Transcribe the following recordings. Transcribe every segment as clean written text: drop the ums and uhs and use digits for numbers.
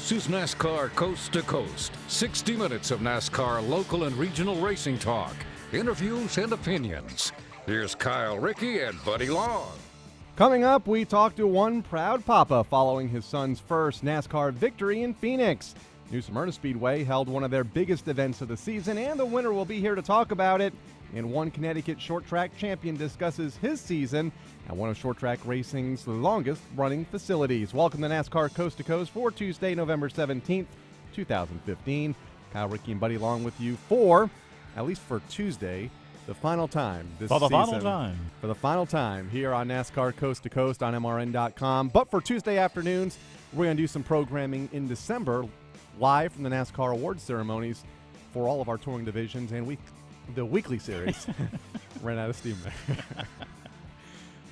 This is NASCAR Coast to Coast. 60 minutes of NASCAR local and regional racing talk, interviews, and opinions. Here's Kyle, Rickey, and Buddy Long. Coming up, we talk to one proud papa following his son's first NASCAR victory in Phoenix. New Smyrna Speedway held one of their biggest events of the season, and the winner will be here to talk about it. And one Connecticut short track champion discusses his season at one of short track racing's longest running facilities. Welcome to NASCAR Coast to Coast for Tuesday, November 17th, 2015. Kyle, Rickey, and Buddy Long with you for, at least for Tuesday, the final time this season. For the final time here on NASCAR Coast to Coast on MRN.com. But for Tuesday afternoons, we're going to do some programming in December live from the NASCAR awards ceremonies for all of our touring divisions and the weekly series. Ran out of steam there.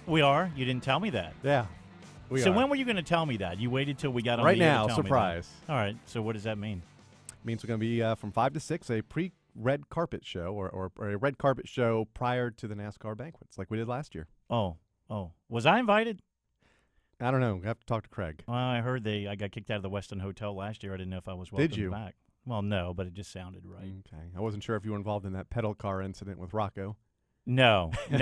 We are? You didn't tell me that. Yeah. So when were you going to tell me that? You waited till we got on right the air now, to tell surprise. me that. All right. So what does that mean? It means we're going to be from 5 to 6, a pre-red carpet show or a red carpet show prior to the NASCAR banquets like we did last year. Oh. Was I invited? I don't know. We have to talk to Craig. Well, I heard I got kicked out of the Westin Hotel last year. I didn't know if I was welcomed Did you? back. Well, no, but it just sounded right. Okay. I wasn't sure if you were involved in that pedal car incident with Rocco. No. Hey,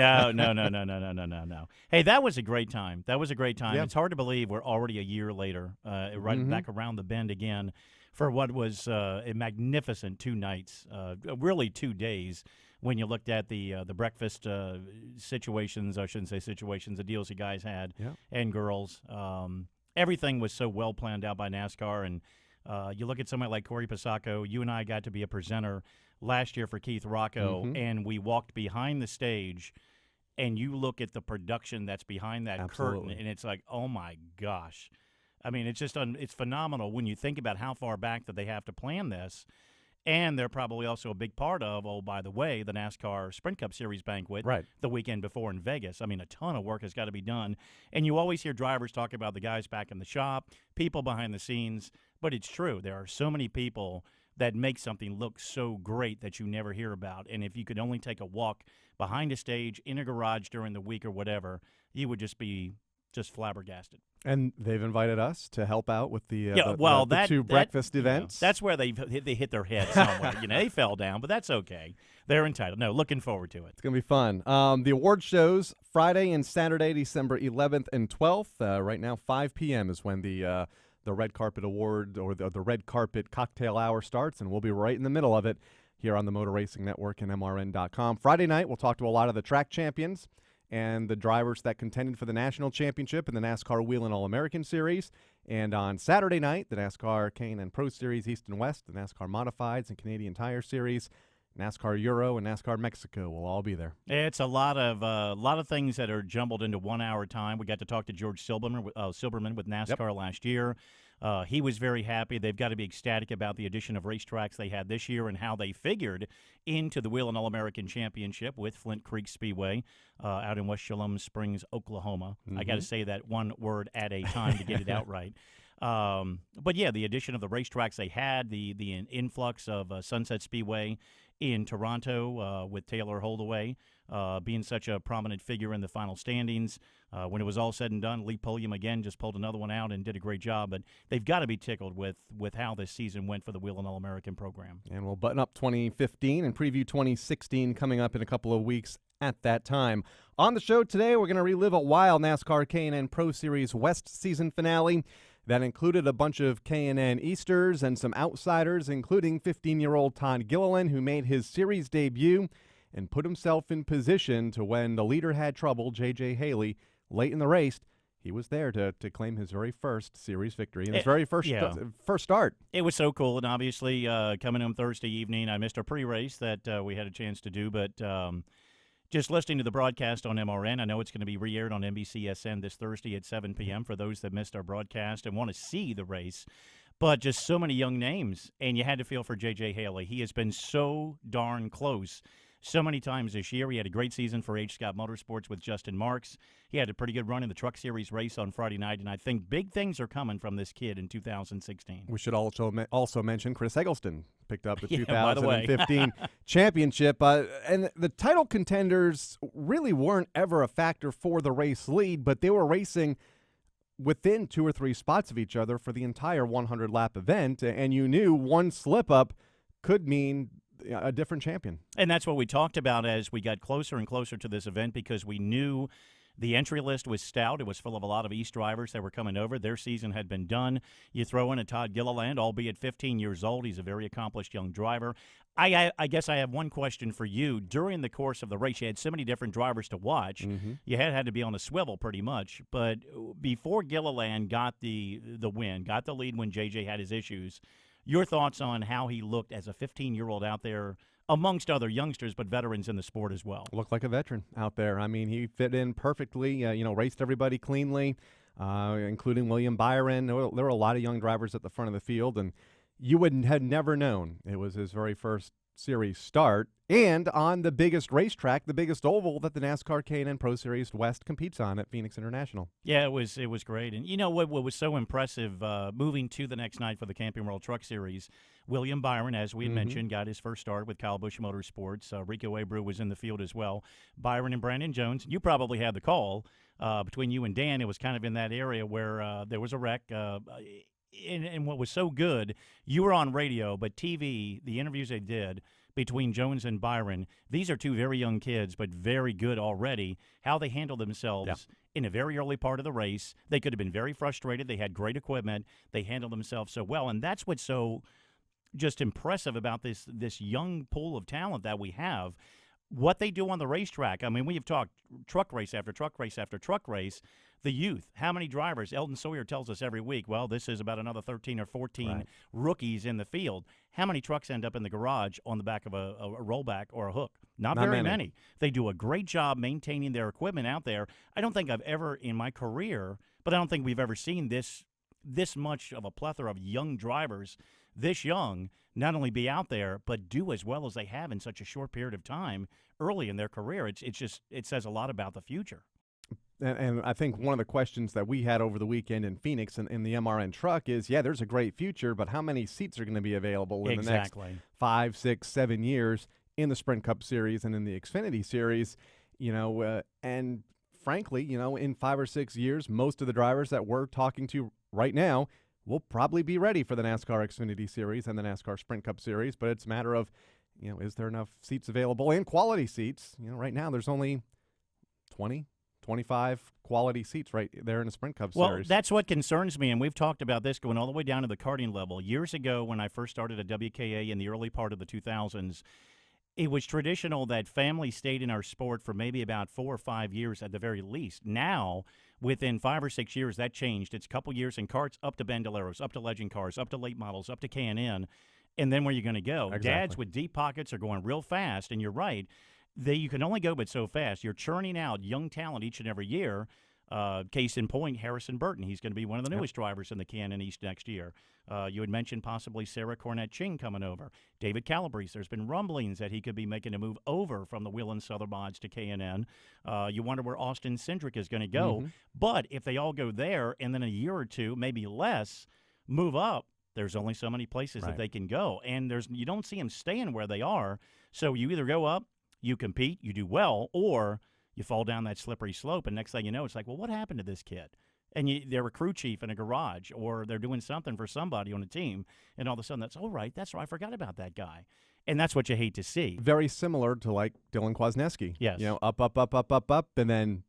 that was a great time. Yeah. It's hard to believe we're already a year later, back around the bend again for what was a magnificent 2 nights, really 2 days. When you looked at the breakfast situations, I shouldn't say situations, the deals you guys had and girls, everything was so well planned out by NASCAR. And you look at somebody like Corey Pasacco. You and I got to be a presenter last year for Keith Rocco, and we walked behind the stage, and you look at the production that's behind that curtain, and it's like, oh my gosh. I mean, it's just it's phenomenal when you think about how far back that they have to plan this. And they're probably also a big part of, oh, by the way, the NASCAR Sprint Cup Series banquet the weekend before in Vegas. I mean, a ton of work has got to be done. And you always hear drivers talk about the guys back in the shop, people behind the scenes. But it's true. There are so many people that make something look so great that you never hear about. And if you could only take a walk behind a stage, in a garage during the week or whatever, you would just be flabbergasted. And they've invited us to help out with the 2 breakfast events. That's where they hit their head somewhere. They fell down, but that's okay. They're entitled. No, looking forward to it. It's going to be fun. The award shows Friday and Saturday, December 11th and 12th. Right now, 5 p.m. is when the Red Carpet Award or the Red Carpet Cocktail Hour starts, and we'll be right in the middle of it here on the Motor Racing Network and MRN.com. Friday night, we'll talk to a lot of the track champions and the drivers that contended for the national championship in the NASCAR Wheel and All-American Series. And on Saturday night, the NASCAR K&N Pro Series East and West, the NASCAR Modifieds and Canadian Tire Series, NASCAR Euro, and NASCAR Mexico will all be there. It's a lot of things that are jumbled into 1 hour time. We got to talk to George Silberman with NASCAR last year. He was very happy. They've got to be ecstatic about the addition of racetracks they had this year and how they figured into the Wheel and All-American Championship with Flint Creek Speedway out in West Shalom Springs, Oklahoma. I got to say that one word at a time to get it out right. But, yeah, the addition of the racetracks they had, the influx of Sunset Speedway in Toronto with Taylor Holdaway being such a prominent figure in the final standings. When it was all said and done, Lee Pulliam again just pulled another one out and did a great job. But they've got to be tickled with how this season went for the Wheel and All-American program. And we'll button up 2015 and preview 2016 coming up in a couple of weeks at that time. On the show today, we're going to relive a wild NASCAR K&N Pro Series West season finale that included a bunch of K&N Easters and some outsiders, including 15-year-old Ty Gilliland, who made his series debut and put himself in position to when the leader had trouble, J.J. Haley, late in the race. He was there to claim his very first series victory and his very first start. It was so cool, and obviously coming home Thursday evening, I missed a pre-race that we had a chance to do, but just listening to the broadcast on MRN, I know it's going to be re-aired on NBCSN this Thursday at 7 p.m. for those that missed our broadcast and want to see the race. But just so many young names, and you had to feel for J.J. Haley. He has been so darn close so many times this year. He had a great season for H. Scott Motorsports with Justin Marks. He had a pretty good run in the Truck Series race on Friday night, and I think big things are coming from this kid in 2016. We should also mention Chris Eggleston picked up the 2015 championship. And the title contenders really weren't ever a factor for the race lead, but they were racing within 2 or 3 spots of each other for the entire 100-lap event, and you knew one slip-up could mean a different champion. And that's what we talked about as we got closer and closer to this event, because we knew the entry list was stout. It was full of a lot of East drivers that were coming over. Their season had been done. You throw in a Todd Gilliland, albeit 15 years old. He's a very accomplished young driver. I guess I have one question for you. During the course of the race, you had so many different drivers to watch. Mm-hmm. You had to be on a swivel pretty much. But before Gilliland got the win, got the lead when JJ had his issues, your thoughts on how he looked as a 15-year-old out there amongst other youngsters, but veterans in the sport as well? Looked like a veteran out there. I mean, he fit in perfectly, raced everybody cleanly, including William Byron. There were a lot of young drivers at the front of the field, and you had never known it was his very first series start, and on the biggest racetrack, the biggest oval that the NASCAR K&N Pro Series West competes on at Phoenix International. Yeah, it was great. And you know what was so impressive, moving to the next night for the Camping World Truck Series, William Byron, as we had mentioned, got his first start with Kyle Busch Motorsports. Rico Abreu was in the field as well. Byron and Brandon Jones, you probably had the call between you and Dan. It was kind of in that area where there was a wreck. And what was so good, you were on radio, but TV, the interviews they did between Jones and Byron, these are two very young kids, but very good already, how they handled themselves in a very early part of the race. They could have been very frustrated. They had great equipment. They handled themselves so well, and that's what's so just impressive about this young pool of talent that we have. What they do on the racetrack, I mean, we have talked truck race after truck race after truck race. The youth, how many drivers? Elton Sawyer tells us every week, well, this is about another 13 or 14 rookies in the field. How many trucks end up in the garage on the back of a rollback or a hook? Not very many. They do a great job maintaining their equipment out there. I don't think I've ever in my career, but I don't think we've ever seen this much of a plethora of young drivers this young not only be out there, but do as well as they have in such a short period of time early in their career. It says a lot about the future. And I think one of the questions that we had over the weekend in Phoenix in the MRN truck is, there's a great future, but how many seats are going to be available in the next 5, 6, 7 years in the Sprint Cup Series and in the Xfinity Series? And frankly, in 5 or 6 years, most of the drivers that we're talking to right now will probably be ready for the NASCAR Xfinity Series and the NASCAR Sprint Cup Series, but it's a matter of, is there enough seats available and quality seats? Right now there's only 20, 25 quality seats right there in the Sprint Cup Series. Well, that's what concerns me, and we've talked about this going all the way down to the karting level. Years ago, when I first started at WKA in the early part of the 2000s, it was traditional that families stayed in our sport for maybe about 4 or 5 years at the very least. Now, within 5 or 6 years, that changed. It's a couple years in karts, up to Bandoleros, up to Legend Cars, up to late models, up to K&N, and then where are you going to go? Exactly. Dads with deep pockets are going real fast, and you're right. You can only go but so fast. You're churning out young talent each and every year. Case in point, Harrison Burton. He's going to be one of the newest drivers in the K&N East next year. You had mentioned possibly Sarah Cornett-Ching coming over. David Calabrese, there's been rumblings that he could be making a move over from the Whelen Southern Mods to K&N. You wonder where Austin Cindric is going to go. But if they all go there and then a year or two, maybe less, move up, there's only so many places that they can go. And you don't see them staying where they are. So you either go up, you compete, you do well, or you fall down that slippery slope, and next thing you know, it's like, well, what happened to this kid? And they're a crew chief in a garage, or they're doing something for somebody on a team, and all of a sudden that's right, I forgot about that guy. And that's what you hate to see. Very similar to like Dylan Kwasniewski. Yes. Up, and then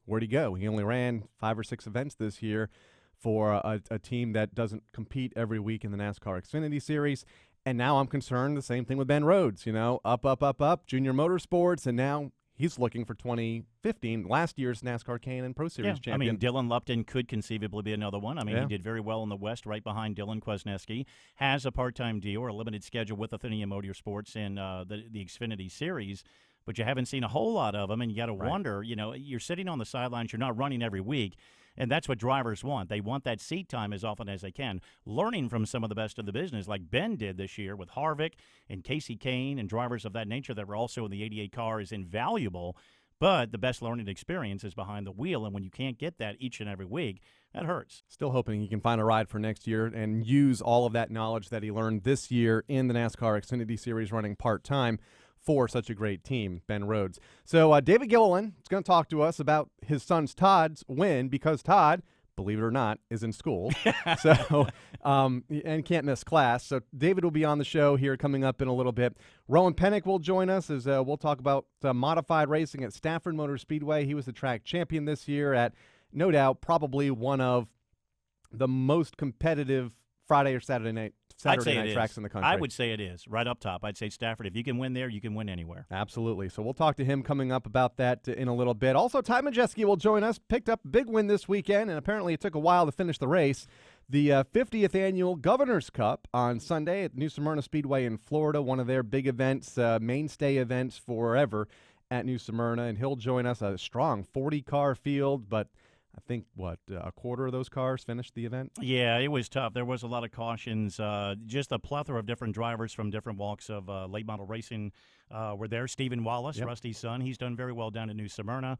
where'd he go? He only ran 5 or 6 events this year for a team that doesn't compete every week in the NASCAR Xfinity Series. And now I'm concerned the same thing with Ben Rhodes, up, Junior Motorsports, and now he's looking for 2015, last year's NASCAR K&N Pro Series champion. I mean, Dylan Lupton could conceivably be another one. I mean, he did very well in the West, right behind Dylan Kwasniewski. Has a part-time deal or a limited schedule with Athenia Motorsports in the Xfinity Series, but you haven't seen a whole lot of them, and you got to wonder, you're sitting on the sidelines, you're not running every week. And that's what drivers want. They want that seat time as often as they can, learning from some of the best of the business like Ben did this year with Harvick and Casey Kane and drivers of that nature that were also in the 88 car is invaluable. But the best learning experience is behind the wheel, and when you can't get that each and every week, that hurts. Still hoping he can find a ride for next year and use all of that knowledge that he learned this year in the NASCAR Xfinity Series running part-time for such a great team, Ben Rhodes. So David Gilliland is going to talk to us about his son Todd's win, because Todd believe it or not, is in school. So, and can't miss class. So David will be on the show here coming up in a little bit. Rowan Pennink will join us as we'll talk about modified racing at Stafford Motor Speedway. He was the track champion this year at, no doubt, probably one of the most competitive Friday or Saturday night tracks in the country. I would say it is, right up top. I'd say Stafford, if you can win there, you can win anywhere. Absolutely. So we'll talk to him coming up about that in a little bit. Also, Ty Majeski will join us. Picked up a big win this weekend, and apparently it took a while to finish the race. The 50th Annual Governor's Cup on Sunday at New Smyrna Speedway in Florida, one of their big events, mainstay events forever at New Smyrna, and he'll join us. A strong 40-car field, but I think, a quarter of those cars finished the event? Yeah, it was tough. There was a lot of cautions. Just a plethora of different drivers from different walks of late model racing were there. Stephen Wallace, Yep. Rusty's son, he's done very well down at New Smyrna.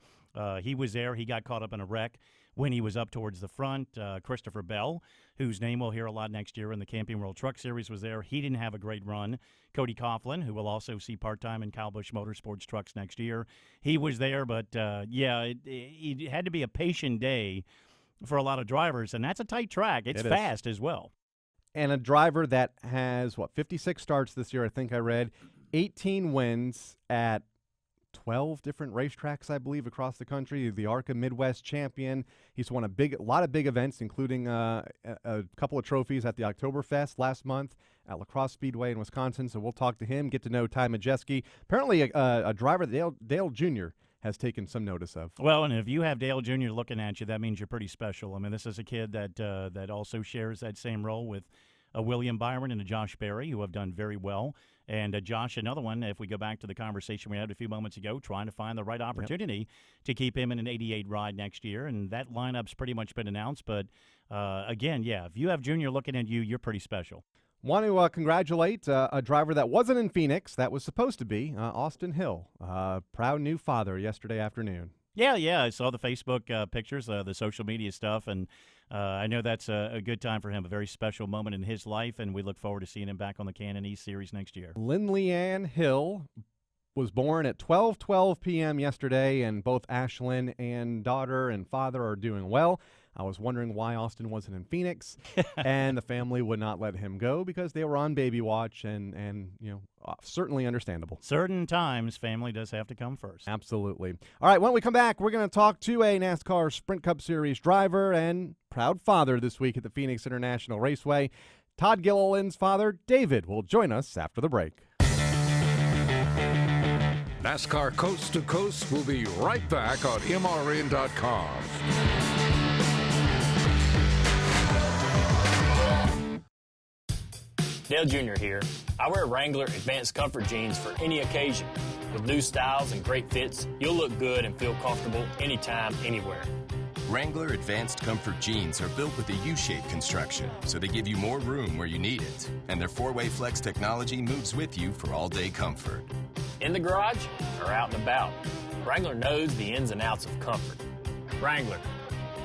He was there. He got caught up in a wreck when he was up towards the front. Christopher Bell, whose name we'll hear a lot next year in the Camping World Truck Series, was there. He didn't have a great run. Cody Coughlin, who will also see part-time in Kyle Busch Motorsports trucks next year, he was there. But, it had to be a patient day for a lot of drivers, and that's a tight track. It's fast as well. And a driver that has, 56 starts this year, I think I read, 18 wins at 12 different racetracks, I believe, across the country. The ARCA Midwest champion. He's won a lot of big events, including a couple of trophies at the Oktoberfest last month at La Crosse Speedway in Wisconsin. So we'll talk to him, get to know Ty Majeski. Apparently a driver that Dale Jr. has taken some notice of. Well, and if you have Dale Jr. looking at you, that means you're pretty special. I mean, this is a kid that that also shares that same role with a William Byron and a Josh Berry, who have done very well. And Josh, another one, if we go back to the conversation we had a few moments ago, trying to find the right opportunity to keep him in an 88 ride next year. And that lineup's pretty much been announced. But, again, if you have Junior looking at you, you're pretty special. Want to congratulate a driver that wasn't in Phoenix, that was supposed to be, Austin Hill. Proud new father yesterday afternoon. Yeah, I saw the Facebook pictures, the social media stuff, and I know that's a good time for him, a very special moment in his life, and we look forward to seeing him back on the K&N East Series next year. Lindley Ann Hill was born at 12:12 p.m. yesterday, and both Ashlyn and daughter and father are doing well. I was wondering why Austin wasn't in Phoenix, and the family would not let him go because they were on baby watch, and certainly understandable. Certain times, family does have to come first. Absolutely. All right, when we come back, we're going to talk to a NASCAR Sprint Cup Series driver and proud father this week at the Phoenix International Raceway. Todd Gilliland's father, David, will join us after the break. NASCAR Coast to Coast will be right back on MRN.com. Dale Jr. here. I wear Wrangler Advanced Comfort jeans for any occasion. With new styles and great fits, you'll look good and feel comfortable anytime, anywhere. Wrangler Advanced Comfort jeans are built with a U-shaped construction, so they give you more room where you need it. And their 4-way flex technology moves with you for all-day comfort. In the garage or out and about, Wrangler knows the ins and outs of comfort. Wrangler,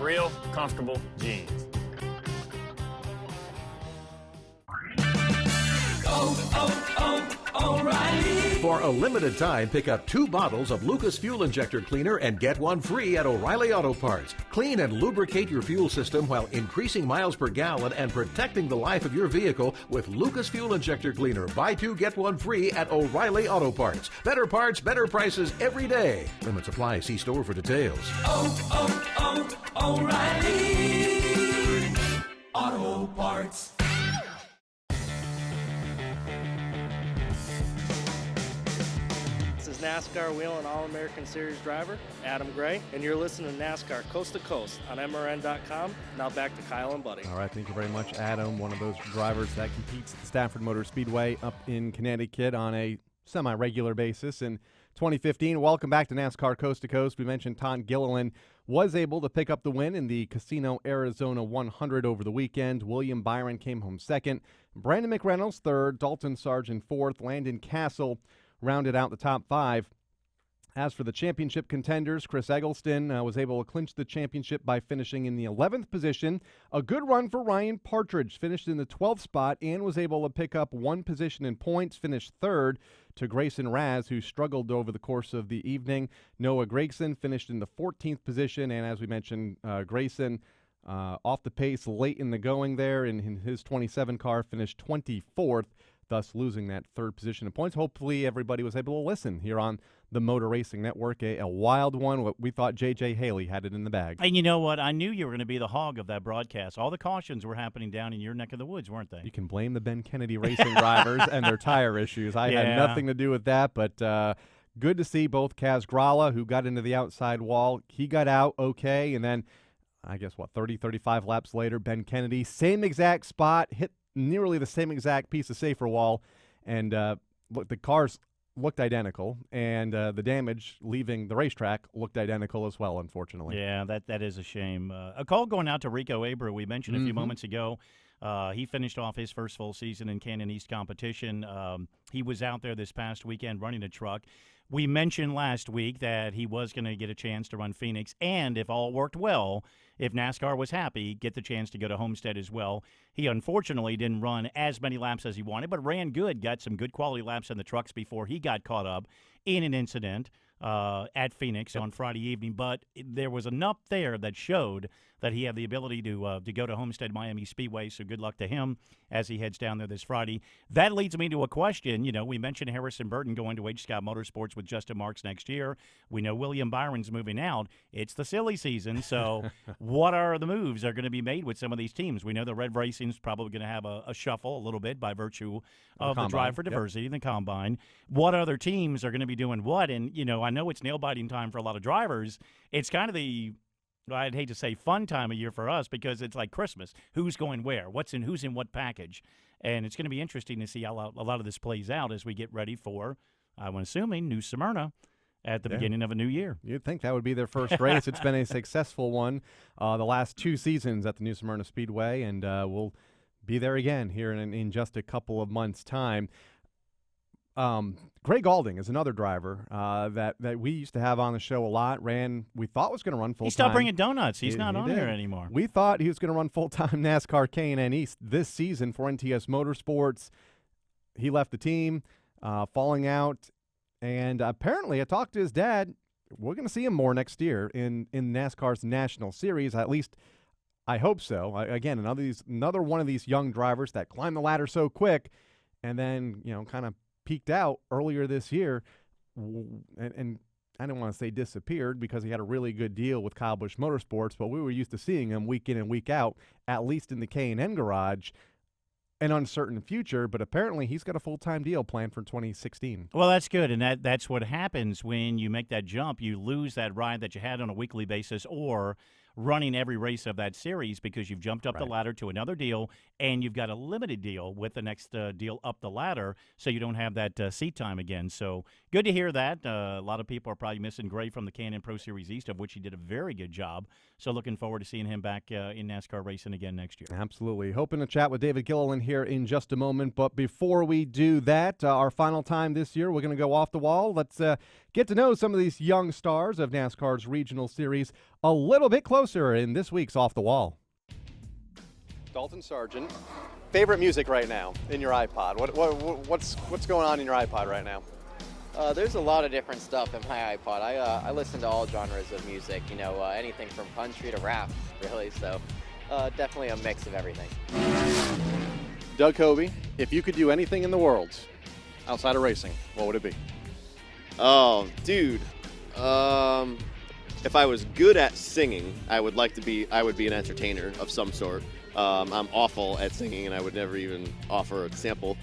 real comfortable jeans. O'Reilly. For a limited time, pick up 2 bottles of Lucas Fuel Injector Cleaner and get 1 free at O'Reilly Auto Parts. Clean and lubricate your fuel system while increasing miles per gallon and protecting the life of your vehicle with Lucas Fuel Injector Cleaner. Buy 2, get 1 free at O'Reilly Auto Parts. Better parts, better prices every day. Limits apply. See store for details. O'Reilly Auto Parts. This is NASCAR Wheel and All-American Series driver, Adam Gray, and you're listening to NASCAR Coast to Coast on MRN.com. Now back to Kyle and Buddy. All right, thank you very much, Adam, one of those drivers that competes at the Stafford Motor Speedway up in Connecticut on a semi-regular basis. In 2015, welcome back to NASCAR Coast to Coast. We mentioned Todd Gilliland was able to pick up the win in the Casino Arizona 100 over the weekend. William Byron came home second. Brandon McReynolds third. Dalton Sargent fourth. Landon Castle rounded out the top 5. As for the championship contenders, Chris Eggleston was able to clinch the championship by finishing in the 11th position. A good run for Ryan Partridge, finished in the 12th spot and was able to pick up 1 position in points, finished third to Grayson Raz, who struggled over the course of the evening. Noah Gragson finished in the 14th position, and as we mentioned, Grayson off the pace late in the going there, and in his 27 car finished 24th, thus losing that third position in points. Hopefully everybody was able to listen here on the Motor Racing Network. A wild one. What we thought J.J. Haley had it in the bag. And you know what? I knew you were going to be the hog of that broadcast. All the cautions were happening down in your neck of the woods, weren't they? You can blame the Ben Kennedy Racing drivers and their tire issues. I had nothing to do with that, but good to see both Kaz Grala, who got into the outside wall. He got out okay, and then I guess, 30, 35 laps later, Ben Kennedy, same exact spot, hit nearly the same exact piece of safer wall, and look, the cars looked identical, and the damage leaving the racetrack looked identical as well, unfortunately. Yeah, that is a shame. A call going out to Rico Abreu, we mentioned a few moments ago. He finished off his first full season in K&N East competition. He was out there this past weekend running a truck. We mentioned last week that he was going to get a chance to run Phoenix, and if all worked well, if NASCAR was happy, get the chance to go to Homestead as well. He unfortunately didn't run as many laps as he wanted, but ran good, got some good quality laps in the trucks before he got caught up in an incident at Phoenix on Friday evening. But there was enough there that showed that he had the ability to go to Homestead Miami Speedway, so good luck to him as he heads down there this Friday. That leads me to a question. You know, we mentioned Harrison Burton going to H. Scott Motorsports with Justin Marks next year. We know William Byron's moving out. It's the silly season, so what are the moves that are going to be made with some of these teams? We know the Red Racing's probably going to have a shuffle a little bit by virtue of the drive for diversity in the Combine. What other teams are going to be doing what? And, you know, I know it's nail-biting time for a lot of drivers. It's kind of the I'd hate to say fun time of year for us because it's like Christmas. Who's going where? Who's in what package? And it's going to be interesting to see how a lot of this plays out as we get ready for, I'm assuming, New Smyrna at the beginning of a new year. You'd think that would be their first race. It's been a successful one the last 2 seasons at the New Smyrna Speedway, and we'll be there again here in just a couple of months' time. Greg Alding is another driver that we used to have on the show a lot. We thought was going to run full-time. He stopped bringing donuts. He's not on here anymore. We thought he was going to run full-time NASCAR K&N East this season for NTS Motorsports. He left the team, falling out, and apparently I talked to his dad. We're going to see him more next year in NASCAR's National Series. At least I hope so. Again, another one of these young drivers that climb the ladder so quick and then, kind of peaked out earlier this year, and I don't want to say disappeared because he had a really good deal with Kyle Busch Motorsports, but we were used to seeing him week in and week out, at least in the K&N garage. An uncertain future, but apparently he's got a full-time deal planned for 2016. Well, that's good, and that's what happens when you make that jump. You lose that ride that you had on a weekly basis or running every race of that series because you've jumped up the ladder to another deal, and you've got a limited deal with the next deal up the ladder, so you don't have that seat time again. So good to hear that. A lot of people are probably missing Gray from the K&N Pro Series East, of which he did a very good job. So looking forward to seeing him back in NASCAR racing again next year. Absolutely. Hoping to chat with David Gilliland here in just a moment. But before we do that, our final time this year, we're going to go off the wall. Let's get to know some of these young stars of NASCAR's regional series a little bit closer in this week's Off the Wall. Dalton Sargent, favorite music right now in your iPod? What's going on in your iPod right now? There's a lot of different stuff in my iPod. I listen to all genres of music, anything from country to rap, really. So definitely a mix of everything. Doug Hovey, if you could do anything in the world outside of racing, what would it be? Oh, dude. If I was good at singing, I would be an entertainer of some sort. I'm awful at singing, and I would never even offer a sample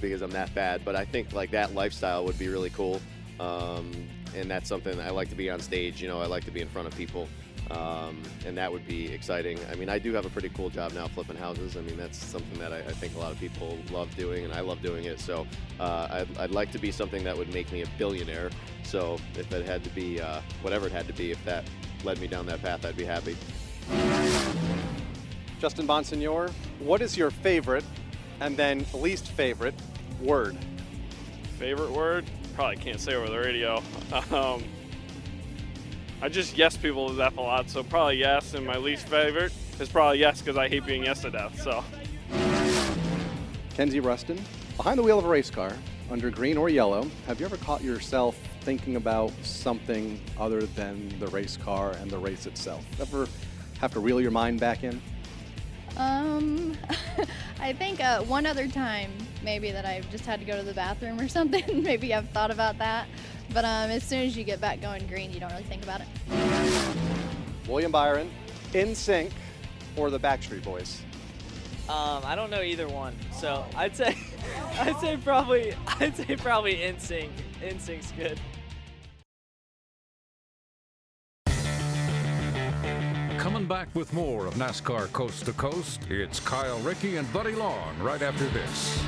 because I'm that bad. But I think like that lifestyle would be really cool, and that's something I like to be on stage. I like to be in front of people, and that would be exciting. I mean, I do have a pretty cool job now flipping houses. I mean, that's something that I think a lot of people love doing, and I love doing it. So I'd like to be something that would make me a billionaire. So if it had to be whatever it had to be, if that led me down that path, I'd be happy. Justin Bonsignor, what is your favorite and then least favorite word? Favorite word? Probably can't say over the radio. I just yes people to death a lot, so probably yes, and my least favorite is probably yes because I hate being yes to death, so. Kenzie Rustin, behind the wheel of a race car, under green or yellow, have you ever caught yourself thinking about something other than the race car and the race itself? Ever have to reel your mind back in? I think one other time maybe that I've just had to go to the bathroom or something. Maybe I've thought about that. But as soon as you get back going green, you don't really think about it. William Byron, NSYNC, or the Backstreet Boys? I don't know either one. So I'd say probably NSYNC. NSYNC's good. Coming back with more of NASCAR Coast to Coast, it's Kyle Rickey and Buddy Long right after this.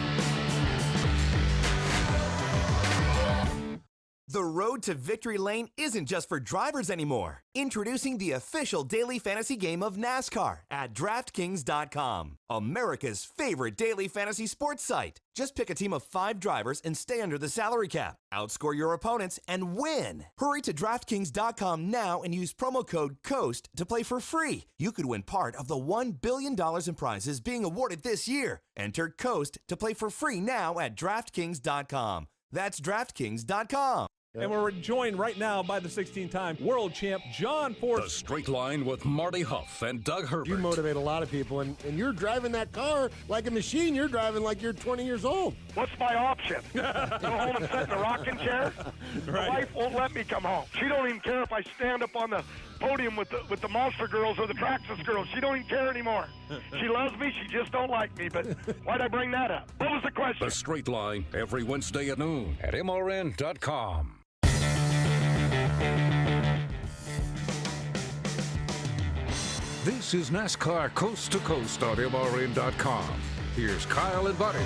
The road to victory lane isn't just for drivers anymore. Introducing the official daily fantasy game of NASCAR at DraftKings.com, America's favorite daily fantasy sports site. Just pick a team of 5 drivers and stay under the salary cap. Outscore your opponents and win. Hurry to DraftKings.com now and use promo code COAST to play for free. You could win part of the $1 billion in prizes being awarded this year. Enter COAST to play for free now at DraftKings.com. That's DraftKings.com. And we're joined right now by the 16-time world champ, John Ford. The Straight Line with Marty Huff and Doug Herbert. You motivate a lot of people, and you're driving that car like a machine. You're driving like you're 20 years old. What's my option? Go home and sit in a rocking chair? Right. My wife won't let me come home. She don't even care if I stand up on the podium with the Monster Girls or the Praxis Girls. She don't even care anymore. She loves me. She just don't like me. But why'd I bring that up? What was the question? The Straight Line every Wednesday at noon at MRN.com. This is NASCAR Coast to Coast on MRN.com. Here's Kyle and Buddy.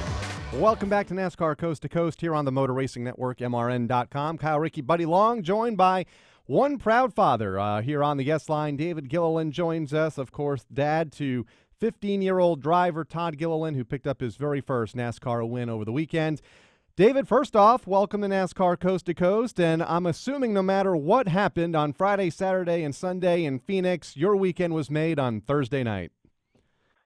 Welcome back to NASCAR Coast to Coast here on the Motor Racing Network, MRN.com. Kyle, Rickey, Buddy Long, joined by one proud father here on the guest line. David Gilliland joins us, of course, dad to 15-year-old driver Todd Gilliland, who picked up his very first NASCAR win over the weekend. David, first off, welcome to NASCAR Coast to Coast, and I'm assuming no matter what happened on Friday, Saturday, and Sunday in Phoenix, your weekend was made on Thursday night.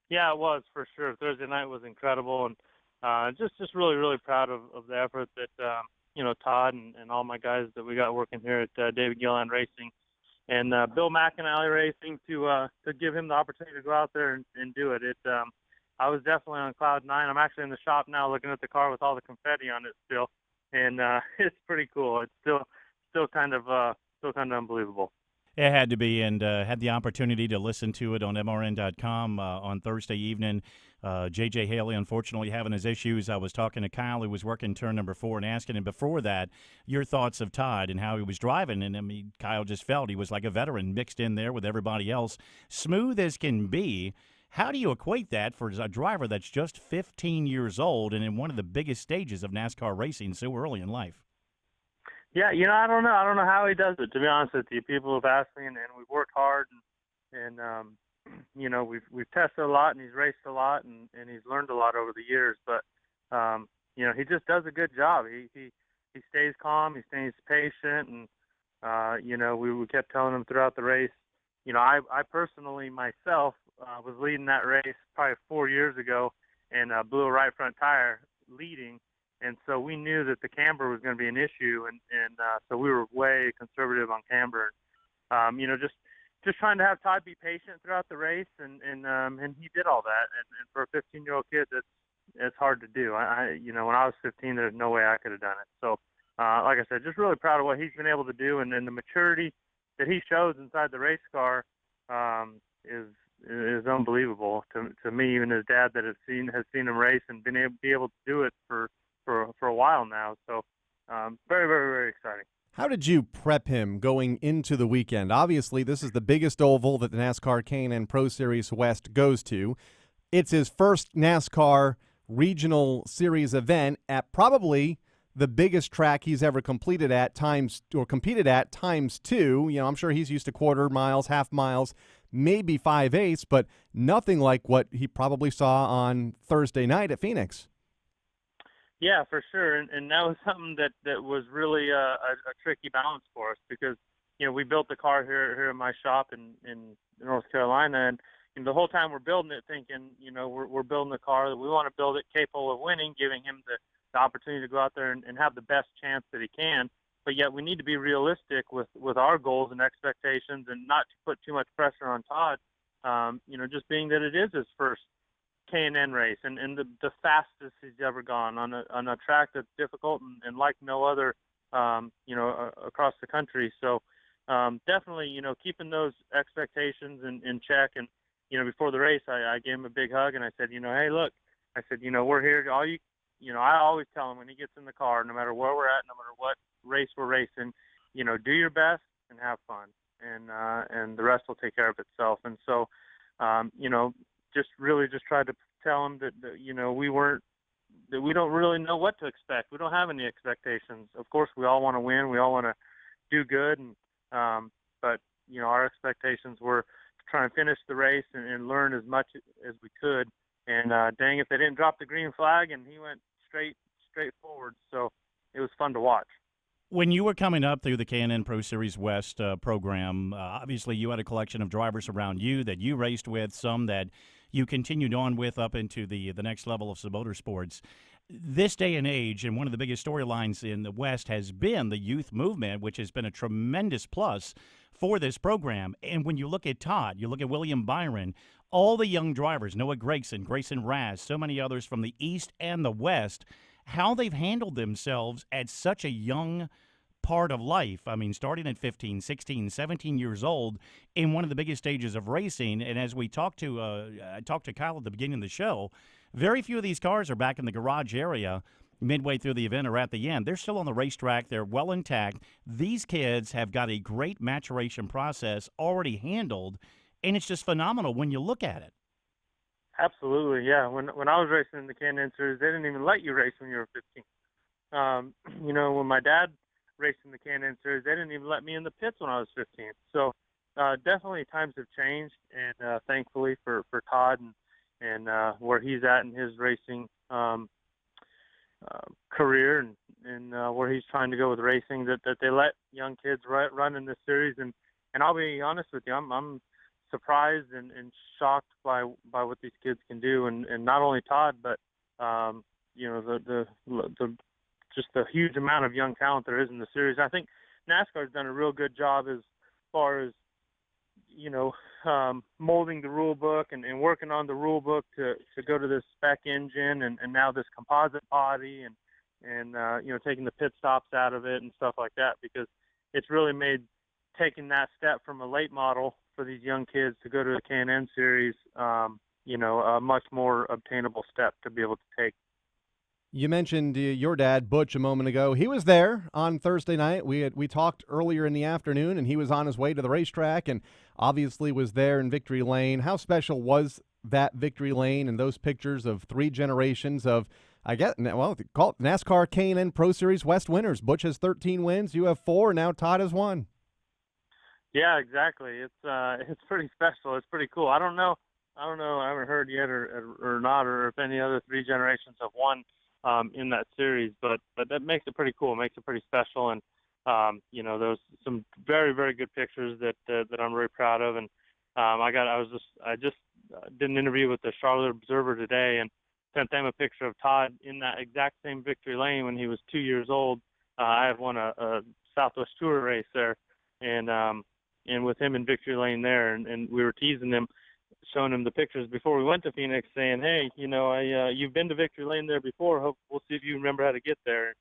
Yeah, it was, for sure. Thursday night was incredible, and just really, really proud of the effort that, Todd and all my guys that we got working here at David Gilliland Racing and Bill McAnally Racing to give him the opportunity to go out there and do it. I was definitely on cloud 9. I'm actually in the shop now looking at the car with all the confetti on it still, and it's pretty cool. It's still kind of unbelievable. It had to be, and had the opportunity to listen to it on MRN.com on Thursday evening. J.J. Haley, unfortunately, having his issues. I was talking to Kyle, who was working turn number 4, and asking him before that your thoughts of Todd and how he was driving. And, I mean, Kyle just felt he was like a veteran mixed in there with everybody else. Smooth as can be. How do you equate that for a driver that's just 15 years old and in one of the biggest stages of NASCAR racing so early in life? Yeah, I don't know. I don't know how he does it, to be honest with you. People have asked me, and we've worked hard, and we've tested a lot, and he's raced a lot, and he's learned a lot over the years. But, he just does a good job. He stays calm, he stays patient, and, we kept telling him throughout the race. I personally, myself, was leading that race probably 4 years ago and blew a right front tire leading. And so we knew that the camber was going to be an issue, and so we were way conservative on camber. Just trying to have Todd be patient throughout the race, and he did all that. And for a 15-year-old kid, it's hard to do. When I was 15, there's no way I could have done it. So, like I said, just really proud of what he's been able to do, and the maturity that he shows inside the race car is unbelievable to me. Even his dad that has seen him race and be able to do it for a while now. So very, very, very exciting. How did you prep him going into the weekend? Obviously, this is the biggest oval that the NASCAR K&N Pro Series West goes to. It's his first NASCAR Regional Series event at probably the biggest track he's ever competed at times 2. I'm sure he's used to quarter miles, half miles, maybe 5/8, but nothing like what he probably saw on Thursday night at Phoenix. Yeah, for sure, and that was something that was really a tricky balance for us because we built the car here in my shop in North Carolina, and the whole time we're building it, thinking we're building the car that we want to build it capable of winning, giving him the opportunity to go out there and have the best chance that he can. But yet we need to be realistic with our goals and expectations, and not to put too much pressure on Todd just being that it is his first K&N race and the fastest he's ever gone on a track that's difficult and like no other, across the country. So definitely, keeping those expectations in check. And, before the race, I gave him a big hug and I said, hey, look, I said, we're here. I always tell him when he gets in the car, no matter where we're at, no matter what race we're racing, do your best and have fun, and the rest will take care of itself. And so, just tried to tell him that we don't really know what to expect. We don't have any expectations. Of course, we all want to win. We all want to do good, but our expectations were to try and finish the race and learn as much as we could. And dang if they didn't drop the green flag, and he went straight forward. So it was fun to watch. When you were coming up through the K&N Pro Series West program, obviously you had a collection of drivers around you that you raced with, some that you continued on with up into the next level of some motorsports. This day and age, and one of the biggest storylines in the West has been the youth movement, which has been a tremendous plus for this program. And when you look at Todd, you look at William Byron, all the young drivers, Noah Gragson Raz, so many others from the East and the West, how they've handled themselves at such a young part of life. I mean, starting at 15, 16, 17 years old in one of the biggest stages of racing. And as we talked to, I talked to Kyle at the beginning of the show, very few of these cars are back in the garage area midway through the event or at the end. They're still on the racetrack. They're well intact. These kids have got a great maturation process already handled, and it's just phenomenal when you look at it. Absolutely, yeah. When I was racing in the K&N Series, they didn't even let you race when you were 15. When my dad raced in the K&N Series, they didn't even let me in the pits when I was 15. So definitely times have changed, and thankfully for Todd and where he's at in his racing career and where he's trying to go with racing, that they let young kids run in this series. And I'll be honest with you, I'm surprised and shocked by what these kids can do, and not only Todd, but just the huge amount of young talent there is in the series. I think NASCAR's done a real good job as far as molding the rule book and working on the rule book to go to this spec engine and now this composite body and taking the pit stops out of it and stuff like that, because it's really made taking that step from a late model for these young kids to go to the K&N Series, a much more obtainable step to be able to take. You mentioned your dad, Butch, a moment ago. He was there on Thursday night. We talked earlier in the afternoon, and he was on his way to the racetrack and obviously was there in Victory Lane. How special was that Victory Lane and those pictures of three generations of, call it NASCAR K&N Pro Series West winners? Butch has 13 wins. You have 4. Now Todd has 1. Yeah, exactly. It's pretty special. It's pretty cool. I don't know. I haven't heard yet or not, or if any other 3 generations have won in that series, but that makes it pretty cool. It makes it pretty special, and there's some very, very good pictures that I'm very proud of. And I just did an interview with the Charlotte Observer today and sent them a picture of Todd in that exact same Victory Lane when he was 2 years old. I have won a Southwest Tour race there, and with him in Victory Lane there, and we were teasing him, showing him the pictures before we went to Phoenix, saying, hey, you've been to Victory Lane there before. We'll see if you remember how to get there.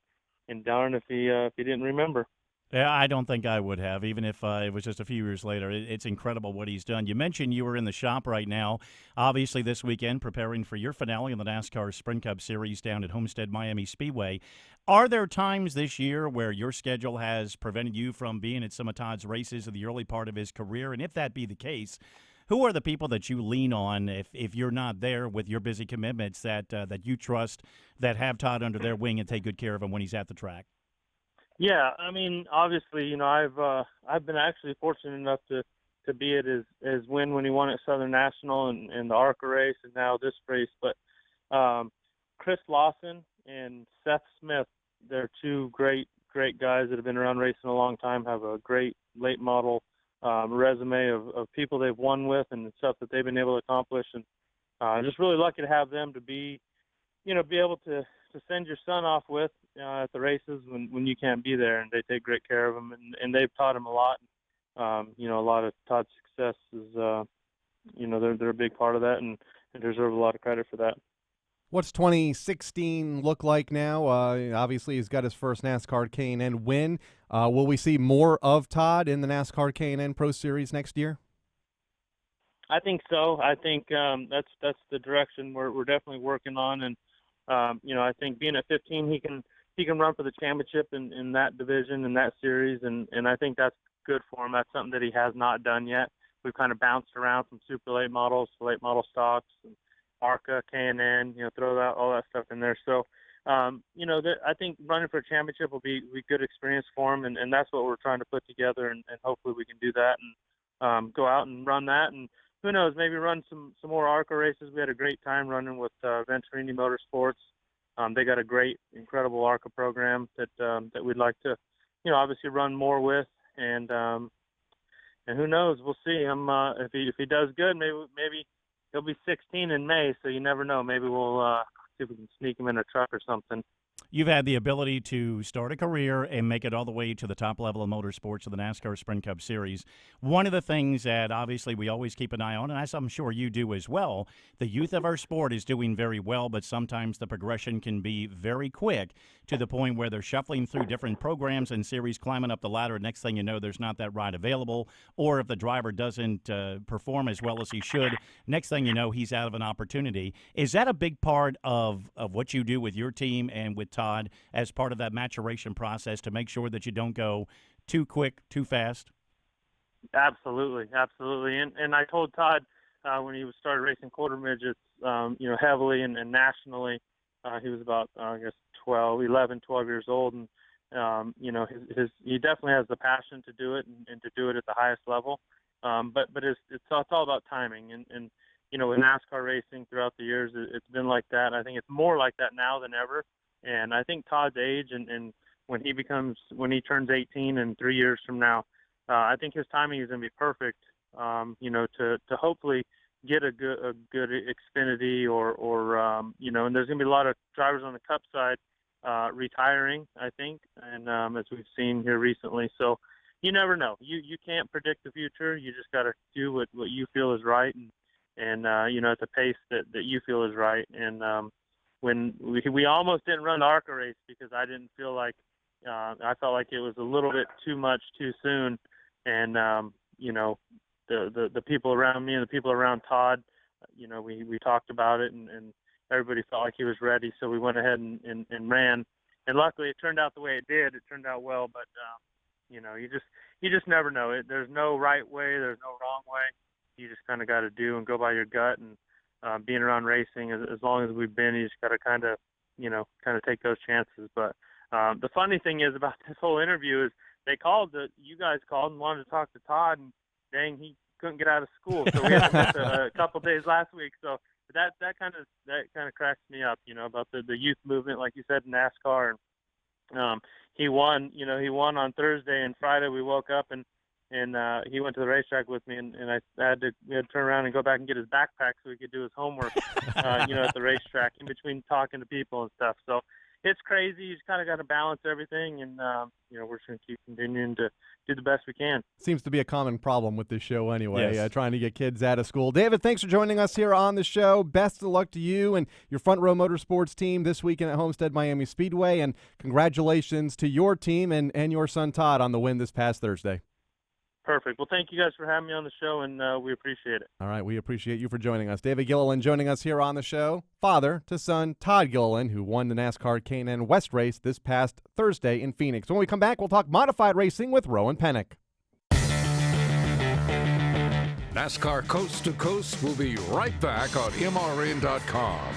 And darn if he didn't remember. Yeah, I don't think I would have, even if it was just a few years later. It's incredible what he's done. You mentioned you were in the shop right now, obviously this weekend, preparing for your finale in the NASCAR Sprint Cup Series down at Homestead Miami Speedway. Are there times this year where your schedule has prevented you from being at some of Todd's races in the early part of his career? And if that be the case, who are the people that you lean on if you're not there with your busy commitments that you trust, that have Todd under their wing and take good care of him when he's at the track? Yeah, I mean, obviously, I've been actually fortunate enough to be at his win when he won at Southern National and the ARCA race and now this race. But Chris Lawson and Seth Smith, they're 2 great guys that have been around racing a long time, have a great late model resume of people they've won with and stuff that they've been able to accomplish. And just really lucky to have them to be able to send your son off with at the races when you can't be there, and they take great care of him, and they've taught him a lot. A lot of Todd's success they're a big part of that and deserve a lot of credit for that. What's 2016 look like now? Obviously, he's got his first NASCAR K&N win. Will we see more of Todd in the NASCAR K&N Pro Series next year? I think so. I think that's the direction we're definitely working on, and I think being at 15, he can run for the championship in that division, in that series, and I think that's good for him. That's something that he has not done yet. We've kind of bounced around from super late models to late model stocks, and ARCA, K&N, throw all that stuff in there. So, I think running for a championship will be good experience for him, and that's what we're trying to put together, and hopefully we can do that and go out and run that. And who knows, maybe run some more ARCA races. We had a great time running with Venturini Motorsports. They got a great, incredible ARCA program that we'd like to, obviously run more with, and who knows, we'll see him if he does good. Maybe he'll be 16 in May, so you never know. Maybe we'll see if we can sneak him in a truck or something. You've had the ability to start a career and make it all the way to the top level of motorsports of the NASCAR Sprint Cup Series. One of the things that obviously we always keep an eye on, and as I'm sure you do as well, the youth of our sport is doing very well, but sometimes the progression can be very quick to the point where they're shuffling through different programs and series, climbing up the ladder. Next thing you know, there's not that ride available, or if the driver doesn't perform as well as he should, next thing you know, he's out of an opportunity. Is that a big part of what you do with your team and with Todd as part of that maturation process to make sure that you don't go too quick, too fast? Absolutely. And I told Todd when he started racing quarter midgets, heavily and nationally, he was about, 12 years old. And, he definitely has the passion to do it and to do it at the highest level. But it's all about timing. And with NASCAR racing throughout the years, it's been like that. I think it's more like that now than ever. And I think Todd's age and when he turns 18 in 3 years from now, I think his timing is going to be perfect, to hopefully get a good Xfinity or and there's going to be a lot of drivers on the Cup side retiring, I think, and as we've seen here recently. So you never know. You can't predict the future. You just got to do what you feel is right and at the pace that you feel is right. And when we almost didn't run the ARCA race because I didn't feel like I felt like it was a little bit too much too soon, and the people around me and the people around Todd, we talked about it and everybody felt like he was ready, so we went ahead and ran, and luckily it turned out the way it did. It turned out well, but you just never know. There's no right way, there's no wrong way. You just kind of got to do and go by your gut, and being around racing as long as we've been, you just got to kind of take those chances. But the funny thing is about this whole interview is you guys called and wanted to talk to Todd, and dang, he couldn't get out of school, so we had to miss a couple of days last week. So that kind of cracks me up, about the youth movement, like you said, in NASCAR. And he won on Thursday, and Friday we woke up and he went to the racetrack with me, and we had to turn around and go back and get his backpack so he could do his homework, at the racetrack in between talking to people and stuff. So it's crazy. You just kind of got to balance everything, and we're just going to keep continuing to do the best we can. Seems to be a common problem with this show anyway, yes. Trying to get kids out of school. David, thanks for joining us here on the show. Best of luck to you and your Front Row Motorsports team this weekend at Homestead Miami Speedway, and congratulations to your team and your son Todd on the win this past Thursday. Perfect. Well, thank you guys for having me on the show, and we appreciate it. All right, we appreciate you for joining us. David Gilliland joining us here on the show. Father to son Todd Gilliland, who won the NASCAR K&N West race this past Thursday in Phoenix. When we come back, we'll talk modified racing with Rowan Pennink. NASCAR Coast to Coast will be right back on MRN.com.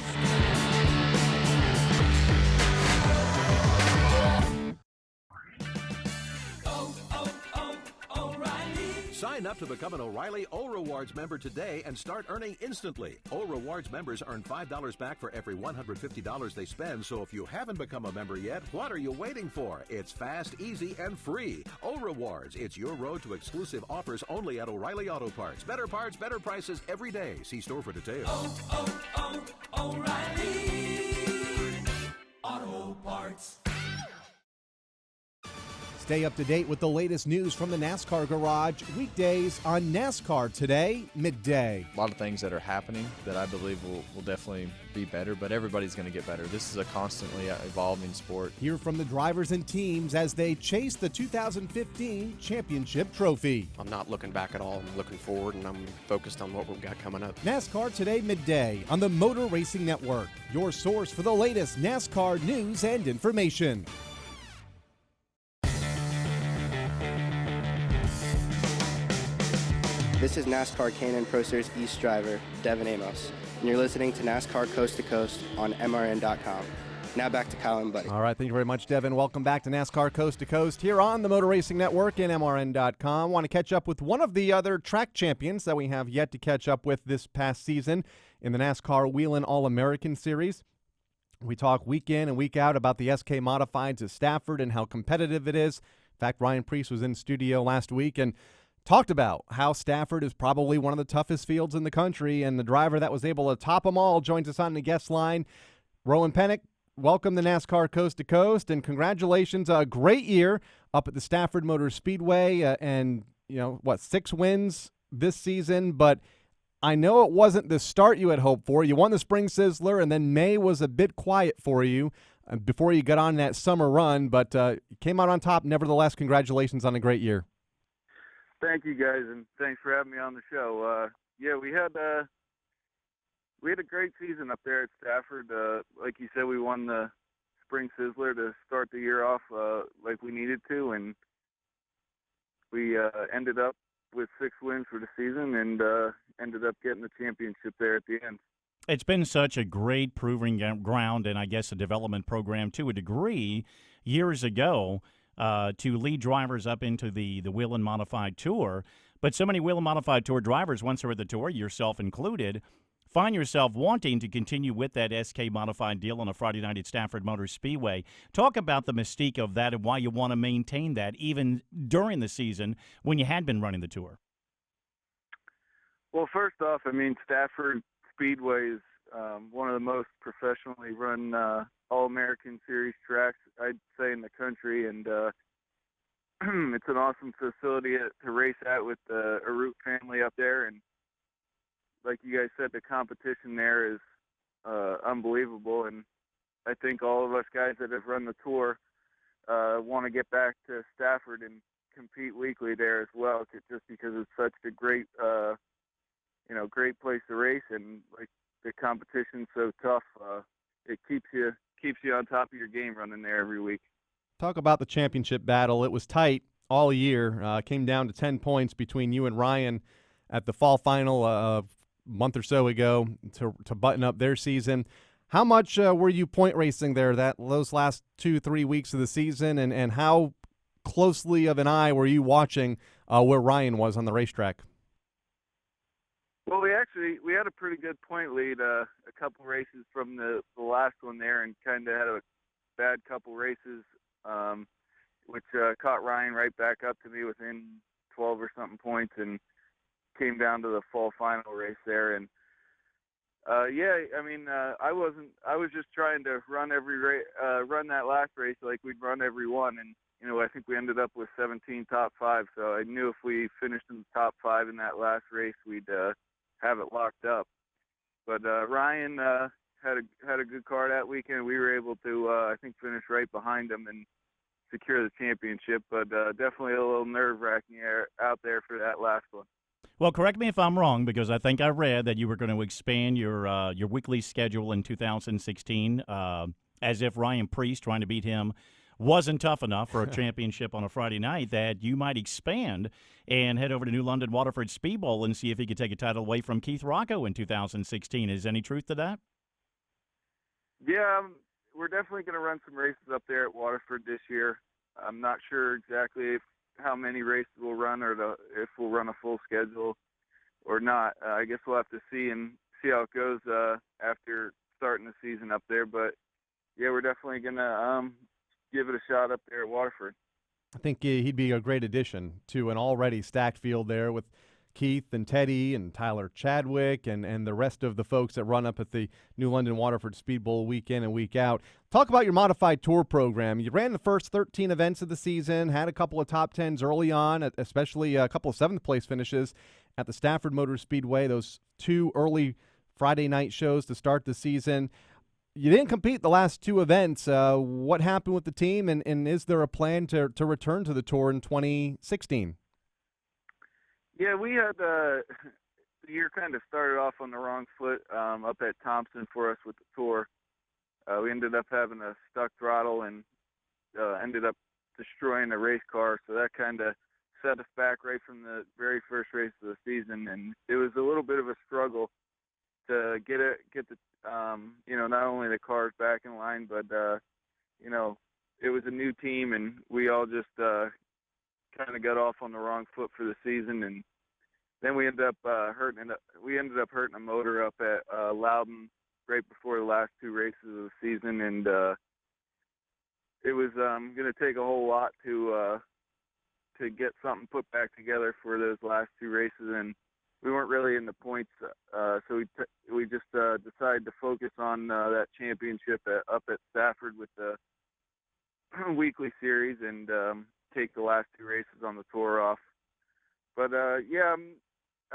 Sign up to become an O'Reilly O-Rewards member today and start earning instantly. O-Rewards members earn $5 back for every $150 they spend, so if you haven't become a member yet, what are you waiting for? It's fast, easy, and free. O-Rewards, it's your road to exclusive offers only at O'Reilly Auto Parts. Better parts, better prices every day. See store for details. O'Reilly Auto Parts. Stay up to date with the latest news from the NASCAR Garage weekdays on NASCAR Today, midday. A lot of things that are happening that I believe will definitely be better, but everybody's going to get better. This is a constantly evolving sport. Hear from the drivers and teams as they chase the 2015 championship trophy. I'm not looking back at all. I'm looking forward, and I'm focused on what we've got coming up. NASCAR Today, midday on the Motor Racing Network, your source for the latest NASCAR news and information. This is NASCAR K&N Pro Series East driver, Devin Amos, and you're listening to NASCAR Coast to Coast on MRN.com. Now back to Kyle and Buddy. All right, thank you very much, Devin. Welcome back to NASCAR Coast to Coast here on the Motor Racing Network and MRN.com. Want to catch up with one of the other track champions that we have yet to catch up with this past season in the NASCAR Whelen All-American Series. We talk week in and week out about the SK Modifieds at Stafford and how competitive it is. In fact, Ryan Preece was in studio last week and talked about how Stafford is probably one of the toughest fields in the country, and the driver that was able to top them all joins us on the guest line. Rowan Pennink, welcome to NASCAR Coast to Coast, and congratulations. A great year up at the Stafford Motor Speedway, and, 6 wins this season, but I know it wasn't the start you had hoped for. You won the Spring Sizzler, and then May was a bit quiet for you before you got on that summer run, but you came out on top. Nevertheless, congratulations on a great year. Thank you, guys, and thanks for having me on the show. We had a great season up there at Stafford. Like you said, we won the Spring Sizzler to start the year off like we needed to, and we ended up with 6 wins for the season and ended up getting the championship there at the end. It's been such a great proving ground and I guess a development program to a degree years ago. To lead drivers up into the Whelen Modified Tour. But so many Whelen Modified Tour drivers, once they're at the Tour, yourself included, find yourself wanting to continue with that SK Modified deal on a Friday night at Stafford Motor Speedway. Talk about the mystique of that and why you want to maintain that even during the season when you had been running the Tour. Well, first off, Stafford Speedway is one of the most professionally run All-American Series tracks, I'd say, in the country, and it's an awesome facility to race at with the Arut family up there, and like you guys said, the competition there is unbelievable, and I think all of us guys that have run the Tour want to get back to Stafford and compete weekly there as well, just because it's such a great, great place to race, and like the competition's so tough, it keeps you on top of your game running there every week. Talk about the championship battle. It was tight all year. Came down to 10 points between you and Ryan at the fall final a month or so ago to button up their season. How much were you point racing there those last 2-3 weeks of the season, and how closely of an eye were you watching where Ryan was on the racetrack? Well, we had a pretty good point lead a couple races from the last one there, and kind of had a bad couple races, which caught Ryan right back up to me within 12 or something points, and came down to the fall final race there. And I was just trying to run run that last race like we'd run every one, and I think we ended up with 17 top 5. So I knew if we finished in the top 5 in that last race, we'd have it locked up. But Ryan had a good car that weekend. We were able to, I think, finish right behind him and secure the championship. But definitely a little nerve-wracking out there for that last one. Well, correct me if I'm wrong, because I think I read that you were going to expand your weekly schedule in 2016, as if Ryan Preece trying to beat him wasn't tough enough for a championship on a Friday night, that you might expand and head over to New London Waterford Speed Bowl and see if he could take a title away from Keith Rocco in 2016. Is any truth to that? Yeah, we're definitely going to run some races up there at Waterford this year. I'm not sure exactly how many races we'll run, or if we'll run a full schedule or not. I guess we'll have to see how it goes after starting the season up there. But yeah, we're definitely going to give it a shot up there at Waterford. I think he'd be a great addition to an already stacked field there with Keith and Teddy and Tyler Chadwick and the rest of the folks that run up at the New London Waterford Speed Bowl week in and week out. Talk about your modified tour program. You ran the first 13 events of the season, had a couple of top 10s early on, especially a couple of 7th-place finishes at the Stafford Motor Speedway, those 2 early Friday night shows to start the season. You didn't compete the last 2 events. What happened with the team, and is there a plan to return to the tour in 2016? Yeah, we had the year kind of started off on the wrong foot up at Thompson for us with the tour. We ended up having a stuck throttle and ended up destroying the race car, so that kind of set us back right from the very first race of the season, and it was a little bit of a struggle to get the not only the cars back in line, but it was a new team, and we all just kind of got off on the wrong foot for the season, and then we ended up hurting a motor up at Loudon right before the last 2 races of the season, and it was going to take a whole lot to get something put back together for those last 2 races, and we weren't really in the points, so we just decided to focus on that championship up at Stafford with the weekly series and take the last 2 races on the tour off. But I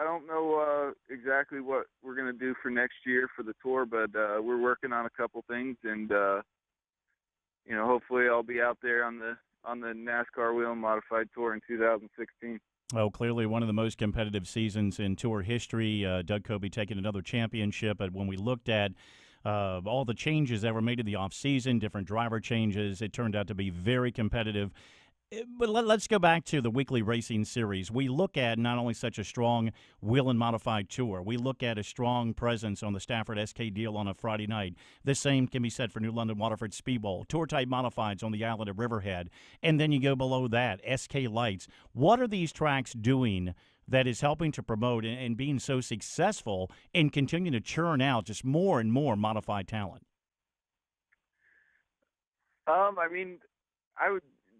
don't know exactly what we're going to do for next year for the tour, but we're working on a couple things, and hopefully I'll be out there on the NASCAR Wheel and Modified Tour in 2016. Oh, clearly one of the most competitive seasons in Tour history. Doug Coby taking another championship. But when we looked at all the changes that were made in the offseason, different driver changes, it turned out to be very competitive. But let's go back to the weekly racing series. We look at not only such a strong wheel and modified tour, we look at a strong presence on the Stafford SK deal on a Friday night. The same can be said for New London Waterford Speed Bowl, tour-type modifieds on the island of Riverhead. And then you go below that, SK Lights. What are these tracks doing that is helping to promote and being so successful and continuing to churn out just more and more modified talent?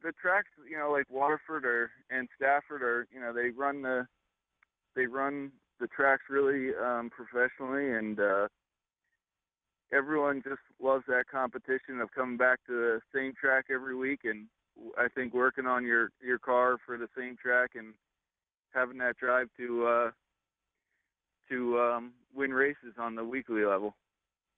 The tracks, like Waterford and Stafford they run the tracks really professionally, and everyone just loves that competition of coming back to the same track every week, and I think working on your car for the same track and having that drive to win races on the weekly level.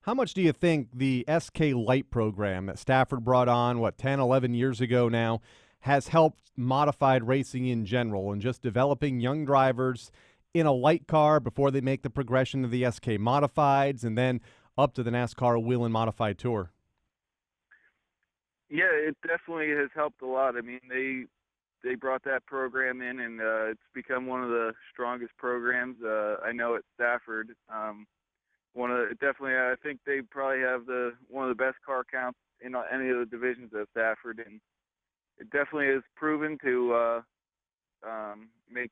How much do you think the SK Light program that Stafford brought on, 10, 11 years ago now, has helped modified racing in general and just developing young drivers in a light car before they make the progression to the SK Modifieds and then up to the NASCAR Wheel and Modified Tour? Yeah, it definitely has helped a lot. They brought that program in, and it's become one of the strongest programs I know at Stafford. I think they probably have one of the best car counts in any of the divisions at Stafford, and it definitely has proven to make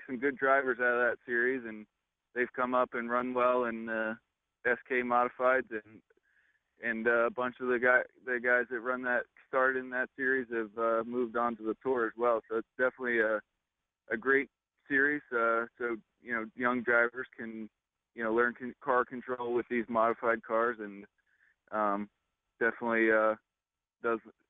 some good drivers out of that series, and they've come up and run well in SK Modifieds, and a bunch of the guys that started in that series have moved on to the tour as well. So it's definitely a great series. So young drivers can learn car control with these modified cars, and definitely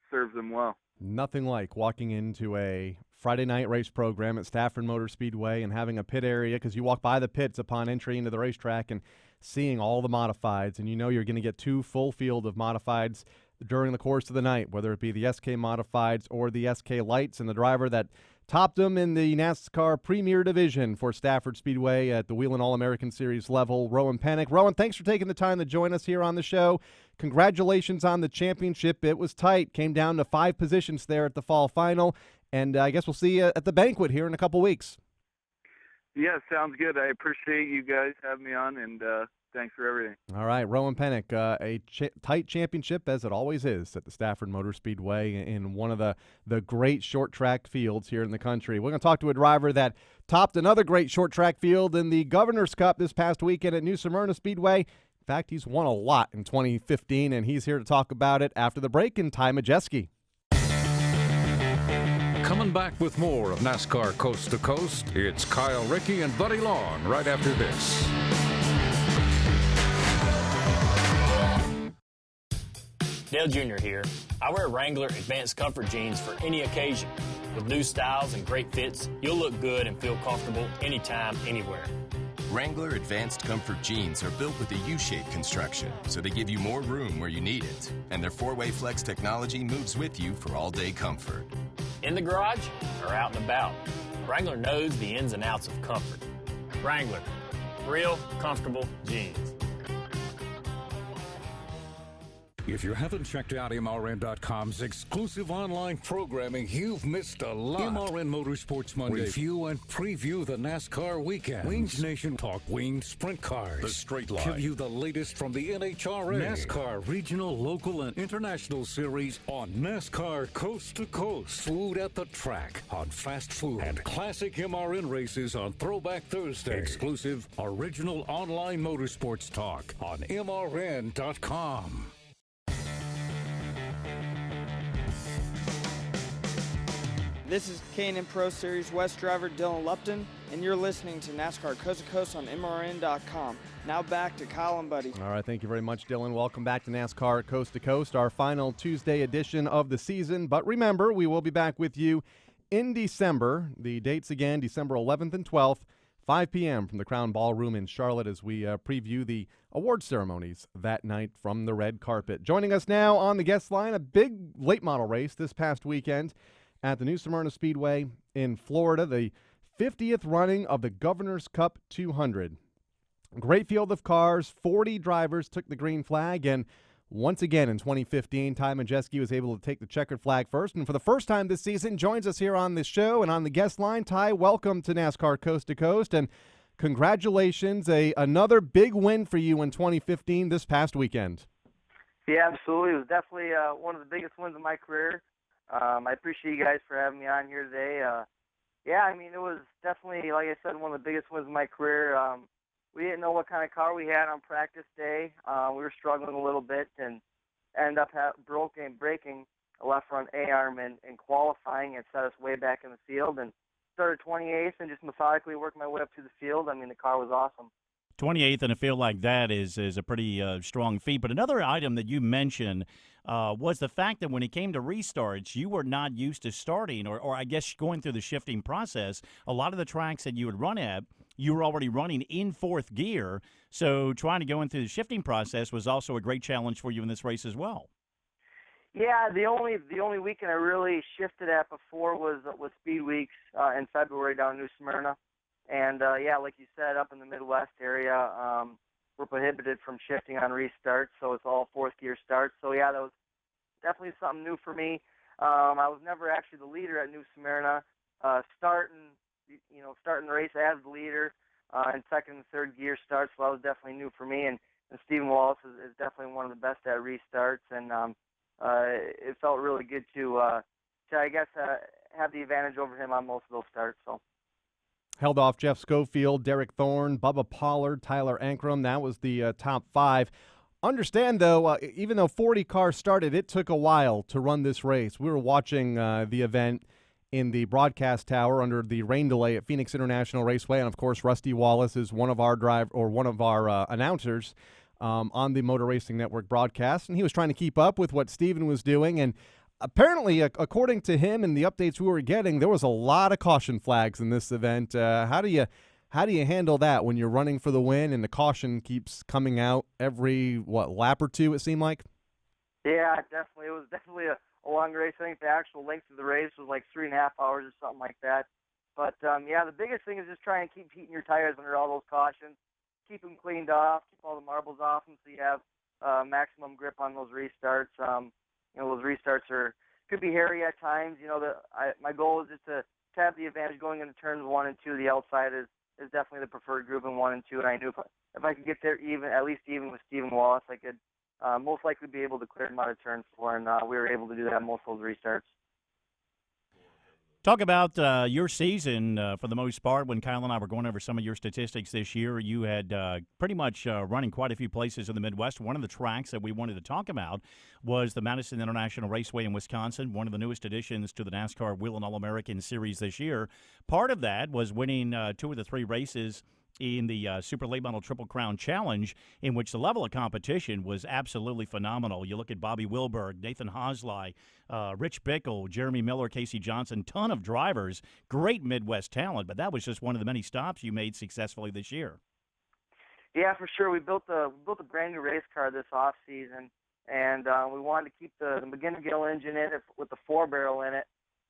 serves them well. Nothing like walking into a Friday night race program at Stafford Motor Speedway and having a pit area, because you walk by the pits upon entry into the racetrack and seeing all the modifieds, and you're going to get 2 full field of modifieds during the course of the night, whether it be the SK Modifieds or the SK Lights, and the driver that topped them in the NASCAR Premier Division for Stafford Speedway at the Whelen All-American Series level, Rowan Pennink. Rowan, thanks for taking the time to join us here on the show. Congratulations on the championship. It was tight. Came down to 5 positions there at the fall final, and I guess we'll see you at the banquet here in a couple weeks. Yeah, sounds good. I appreciate you guys having me on, and thanks for everything. All right, Rowan Pennink, a tight championship, as it always is, at the Stafford Motor Speedway in one of the great short track fields here in the country. We're going to talk to a driver that topped another great short track field in the Governor's Cup this past weekend at New Smyrna Speedway. In fact, he's won a lot in 2015, and he's here to talk about it after the break in Ty Majeski. Coming back with more of NASCAR Coast to Coast, it's Kyle Rickey and Buddy Long right after this. Dale Jr. here. I wear Wrangler Advanced Comfort jeans for any occasion. With new styles and great fits, you'll look good and feel comfortable anytime, anywhere. Wrangler Advanced Comfort jeans are built with a U-shaped construction, so they give you more room where you need it. And their 4-way flex technology moves with you for all-day comfort. In the garage or out and about, Wrangler knows the ins and outs of comfort. Wrangler, real comfortable jeans. If you haven't checked out MRN.com's exclusive online programming, you've missed a lot. MRN Motorsports Monday. Review and preview the NASCAR weekend. Wings Nation talk winged sprint cars. The straight line. Give you the latest from the NHRA. NASCAR regional, local, and international series on NASCAR Coast to Coast. Food at the track on fast food. And classic MRN races on Throwback Thursday. Exclusive original online motorsports talk on MRN.com. This is K&N Pro Series West driver Dylan Lupton, and you're listening to NASCAR Coast to Coast on MRN.com. Now back to Kyle and Buddy. All right, thank you very much, Dylan. Welcome back to NASCAR Coast to Coast, our final Tuesday edition of the season. But remember, we will be back with you in December. The dates again, December 11th and 12th, 5 p.m. from the Crown Ballroom in Charlotte as we preview the award ceremonies that night from the red carpet. Joining us now on the guest line, a big late model race this past weekend at the New Smyrna Speedway in Florida, the 50th running of the Governor's Cup 200. Great field of cars, 40 drivers took the green flag, and once again in 2015, Ty Majeski was able to take the checkered flag first, and for the first time this season, joins us here on this show and on the guest line. Ty, welcome to NASCAR Coast to Coast, and congratulations, another big win for you in 2015 this past weekend. Yeah, absolutely. It was definitely one of the biggest wins of my career. I appreciate you guys for having me on here today. Yeah, I mean, it was definitely, like I said, one of the biggest wins of my career. We didn't know what kind of car we had on practice day. We were struggling a little bit and ended up breaking a left front A-arm in qualifying. It set us way back in the field and started 28th and just methodically worked my way up to the field. I mean, the car was awesome. 28th in a field like that is a pretty strong feat. But another item that you mentioned was the fact that when it came to restarts, you were not used to starting, or I guess going through the shifting process. A lot of the tracks that you would run at, you were already running in fourth gear. So trying to go into the shifting process was also a great challenge for you in this race as well. Yeah, the only weekend I really shifted at before was Speed Weeks in February down in New Smyrna. And, yeah, like you said, up in the Midwest area, we're prohibited from shifting on restarts, so it's all fourth-gear starts. So, yeah, that was definitely something new for me. I was never actually the leader at New Smyrna. Starting the race as the leader in second and third gear starts, so that was definitely new for me. And Stephen Wallace is definitely one of the best at restarts, and it felt really good to I guess, have the advantage over him on most of those starts, so. Held off Jeff Schofield, Derek Thorne, Bubba Pollard, Tyler Ankrum. That was the top five. Understand, though, even though 40 cars started, it took a while to run this race. We were watching the event in the broadcast tower under the rain delay at Phoenix International Raceway, and of course, Rusty Wallace is one of our announcers on the Motor Racing Network broadcast, and he was trying to keep up with what Steven was doing, and apparently, according to him and the updates we were getting, there was a lot of caution flags in this event. How do you handle that when you're running for the win and the caution keeps coming out every lap or two? It seemed like. Yeah, definitely. It was definitely a long race. I think the actual length of the race was like 3.5 hours or something like that. But yeah, the biggest thing is just trying to keep heating your tires under all those cautions, keep them cleaned off, keep all the marbles off them, so you have maximum grip on those restarts. Those restarts could be hairy at times. My goal is just to have the advantage going into turns 1 and 2. The outside is definitely the preferred group in 1 and 2, and I knew if I could get there at least even with Stephen Wallace, I could most likely be able to clear him out of turn 4, and we were able to do that most of those restarts. Talk about your season for the most part. When Kyle and I were going over some of your statistics this year, you had pretty much running quite a few places in the Midwest. One of the tracks that we wanted to talk about was the Madison International Raceway in Wisconsin, one of the newest additions to the NASCAR Wheel and All-American Series this year. Part of that was winning 2 of the 3 races in the Super Late Model Triple Crown Challenge, in which the level of competition was absolutely phenomenal. You look at Bobby Wilberg, Nathan Hosley, Rich Bickle, Jeremy Miller, Casey Johnson, ton of drivers, great Midwest talent, but that was just one of the many stops you made successfully this year. Yeah, for sure. We built a brand new race car this off season, and we wanted to keep the McGinnigill engine in it with the 4-barrel in it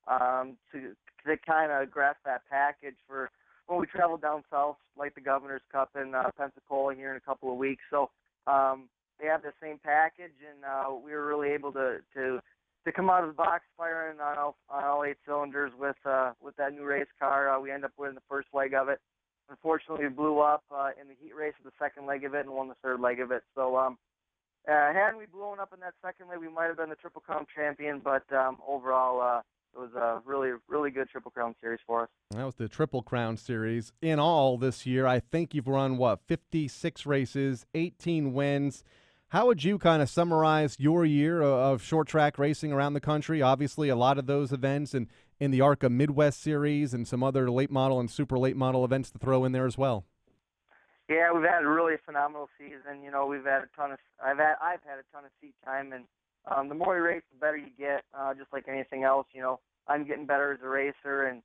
to kind of grasp that package for when we travel down south, like the Governor's Cup in Pensacola here in a couple of weeks. So they have the same package, and we were really able to come out of the box firing on all 8 cylinders with that new race car. We ended up winning the first leg of it. Unfortunately, we blew up in the heat race of the second leg of it and won the third leg of it. So hadn't we blown up in that second leg, we might have been the Triple Crown champion, but overall it was a really, really good Triple Crown Series for us. That was the Triple Crown Series. In all this year, I think you've run, 56 races, 18 wins. How would you kind of summarize your year of short track racing around the country? Obviously, a lot of those events in the ARCA Midwest Series and some other late model and super late model events to throw in there as well. Yeah, we've had a really phenomenal season. You know, I've had a ton of seat time, and the more you race, the better you get. Just like anything else, you know, I'm getting better as a racer, and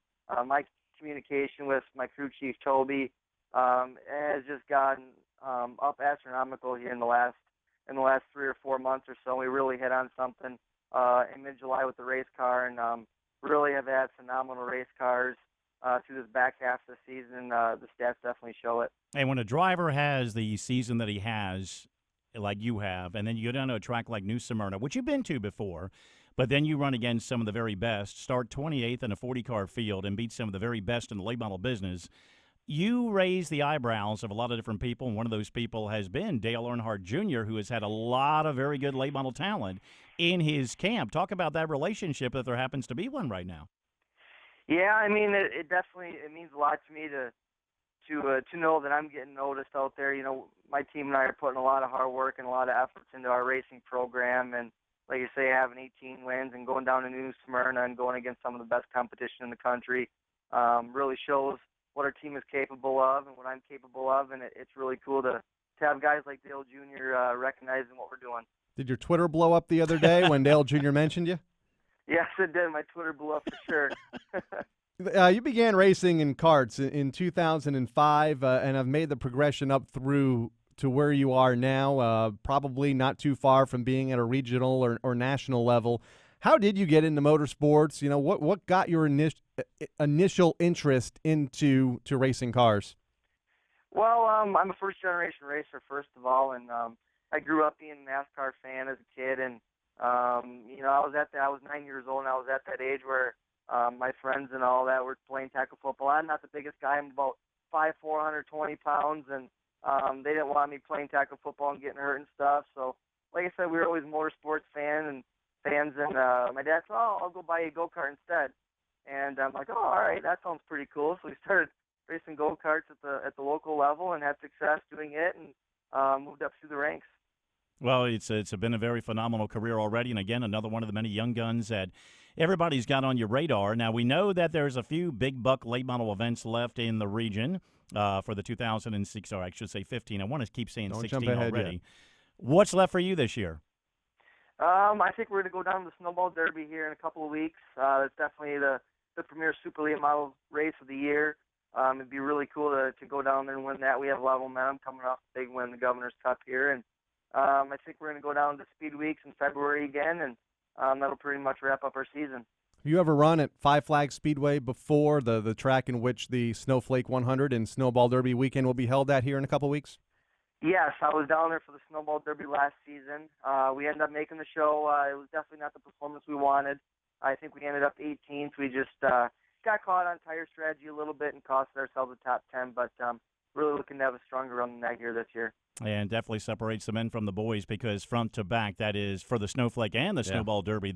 my communication with my crew chief Toby has just gotten up astronomical here in the last 3 or 4 months or so. We really hit on something in mid-July with the race car, and really have had phenomenal race cars through this back half of the season. The stats definitely show it. And when a driver has the season that he has, like you have, and then you go down to a track like New Smyrna, which you've been to before, but then you run against some of the very best, start 28th in a 40-car field and beat some of the very best in the late model business, you raise the eyebrows of a lot of different people, and one of those people has been Dale Earnhardt Jr., who has had a lot of very good late model talent in his camp. Talk about that relationship, if there happens to be one right now. Yeah, I mean, it definitely means a lot to me to know that I'm getting noticed out there. You know, my team and I are putting a lot of hard work and a lot of efforts into our racing program, and like you say, having 18 wins and going down to New Smyrna and going against some of the best competition in the country really shows what our team is capable of and what I'm capable of, and it's really cool to have guys like Dale Jr. Recognizing what we're doing. Did your Twitter blow up the other day when Dale Jr. mentioned you? Yes, it did. My Twitter blew up for sure. You began racing in karts in 2005 and have made the progression up through to where you are now, probably not too far from being at a regional or national level. How did you get into motorsports? You know, what got your initial interest into racing cars? Well, I'm a first-generation racer, first of all, and I grew up being a NASCAR fan as a kid, and you know, I was 9 years old, and I was at that age where my friends and all that were playing tackle football. I'm not the biggest guy. I'm about 5'4", 120 pounds, and they didn't want me playing tackle football and getting hurt and stuff. So, like I said, we were always motorsports fans, and my dad said, "Oh, I'll go buy you a go-kart instead." And I'm like, "Oh, all right, that sounds pretty cool." So we started racing go-karts at the local level and had success doing it, and moved up through the ranks. Well, it's been a very phenomenal career already, and again, another one of the many young guns that everybody's got on your radar. Now, we know that there's a few big buck late model events left in the region for the 2006, or I should say 15. I want to keep saying 16 already. Yet. What's left for you this year? I think we're going to go down to the Snowball Derby here in a couple of weeks. It's definitely the premier super late model race of the year. It'd be really cool to go down there and win that. We have a lot of momentum coming off the big win, the Governor's Cup here, and I think we're going to go down to Speed Weeks in February again, and that'll pretty much wrap up our season. Have you ever run at Five Flags Speedway before, the track in which the Snowflake 100 and Snowball Derby weekend will be held at here in a couple weeks? Yes, I was down there for the Snowball Derby last season. We ended up making the show. It was definitely not the performance we wanted. I think we ended up 18th. We just got caught on tire strategy a little bit and costed ourselves a top 10, but really looking to have a stronger run than that here this year. And definitely separates the men from the boys because front to back, that is for the Snowflake and the Snowball Derby,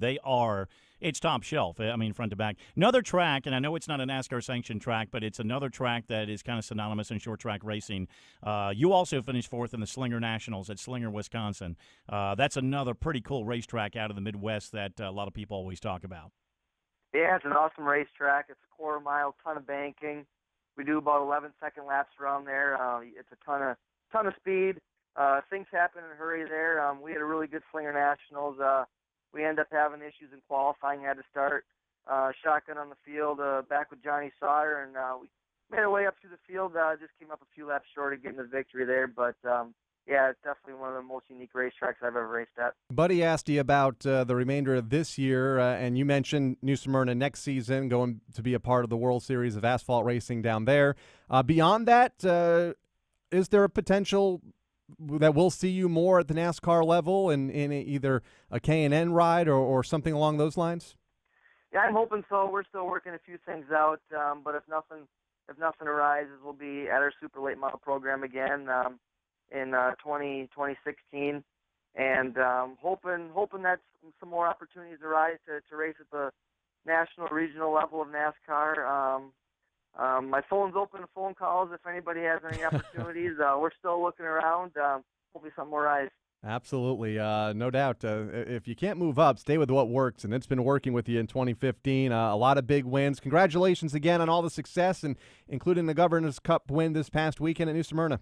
it's top shelf. I mean, front to back. Another track, and I know it's not a NASCAR-sanctioned track, but it's another track that is kind of synonymous in short track racing. You also finished fourth in the Slinger Nationals at Slinger, Wisconsin. That's another pretty cool racetrack out of the Midwest that a lot of people always talk about. Yeah, it's an awesome racetrack. It's a quarter mile, ton of banking. We do about 11-second laps around there. It's a ton of speed. Things happen in a hurry there. We had a really good Slinger Nationals. We ended up having issues in qualifying. Had to start shotgun on the field back with Johnny Sauter, and we made our way up through the field. Just came up a few laps short of getting the victory there. But, yeah, it's definitely one of the most unique racetracks I've ever raced at. Buddy asked you about the remainder of this year, and you mentioned New Smyrna next season going to be a part of the World Series of asphalt racing down there. Beyond that, is there a potential that we'll see you more at the NASCAR level in either a K&N ride or something along those lines? Yeah, I'm hoping so. We're still working a few things out, but if nothing arises, we'll be at our super late model program again in 2016, and hoping that some more opportunities arise to race at the national, regional level of NASCAR. My phone's open to phone calls if anybody has any opportunities. We're still looking around. Hopefully something will rise. Absolutely. No doubt. If you can't move up, stay with what works, and it's been working with you in 2015. A lot of big wins. Congratulations again on all the success, and including the Governor's Cup win this past weekend at New Smyrna.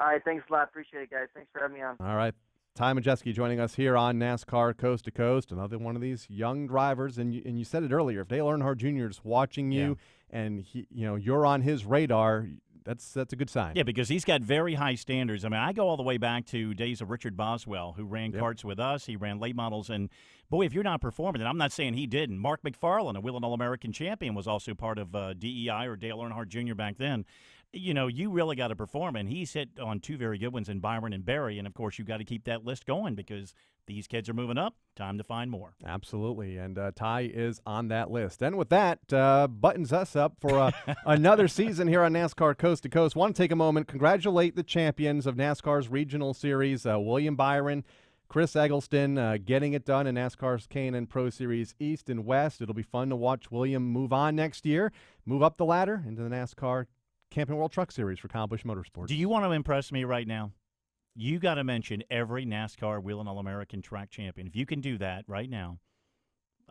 All right, thanks a lot. Appreciate it, guys. Thanks for having me on. All right. Ty Majeski joining us here on NASCAR Coast to Coast, another one of these young drivers. And you said it earlier, if Dale Earnhardt Jr. is watching you and you're on his radar, that's a good sign. Yeah, because he's got very high standards. I mean, I go all the way back to days of Richard Boswell, who ran karts with us. He ran late models. And, boy, if you're not performing, and I'm not saying he didn't. Mark McFarland, a Wheeling All-American champion, was also part of DEI or Dale Earnhardt Jr. back then. You really got to perform, and he's hit on two very good ones in Byron and Barry, and, of course, you got to keep that list going because these kids are moving up. Time to find more. Absolutely, and Ty is on that list. And with that, buttons us up for another season here on NASCAR Coast to Coast. Want to take a moment, congratulate the champions of NASCAR's Regional Series, William Byron, Chris Eggleston, getting it done in NASCAR's K&N Pro Series East and West. It'll be fun to watch William move on next year, move up the ladder into the NASCAR Camping World Truck Series for Accomplished Motorsports. Do you want to impress me right now? You got to mention every NASCAR Wheeling All-American track champion. If you can do that right now.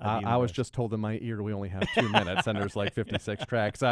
I was just told in my ear we only have 2 minutes, and there's like 56 tracks.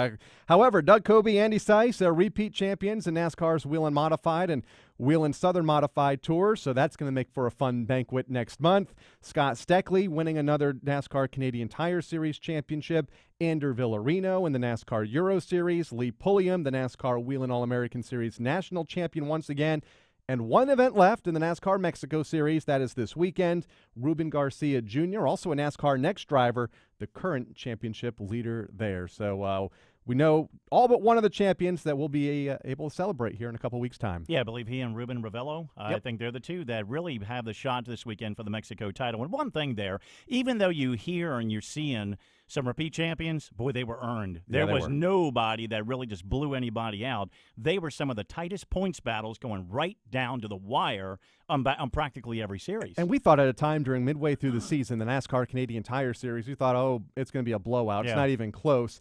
However, Doug Coby, Andy Seiss are repeat champions in NASCAR's Wheeling Modified and Wheeling Southern Modified Tours, so that's going to make for a fun banquet next month. Scott Steckley winning another NASCAR Canadian Tire Series championship. Ander Villarino in the NASCAR Euro Series. Lee Pulliam, the NASCAR Wheeling All-American Series national champion once again. And one event left in the NASCAR Mexico Series. That is this weekend. Ruben Garcia Jr., also a NASCAR Next driver, the current championship leader there. So we know all but one of the champions that we'll be able to celebrate here in a couple weeks' time. Yeah, I believe he and Ruben Ravello, I think they're the two that really have the shot this weekend for the Mexico title. And one thing there, even though you hear and you're seeing some repeat champions, boy, they were earned. There was nobody that really just blew anybody out. They were some of the tightest points battles going right down to the wire on practically every series. And we thought at a time during midway through the season, the NASCAR Canadian Tire Series, we thought, it's going to be a blowout. It's not even close.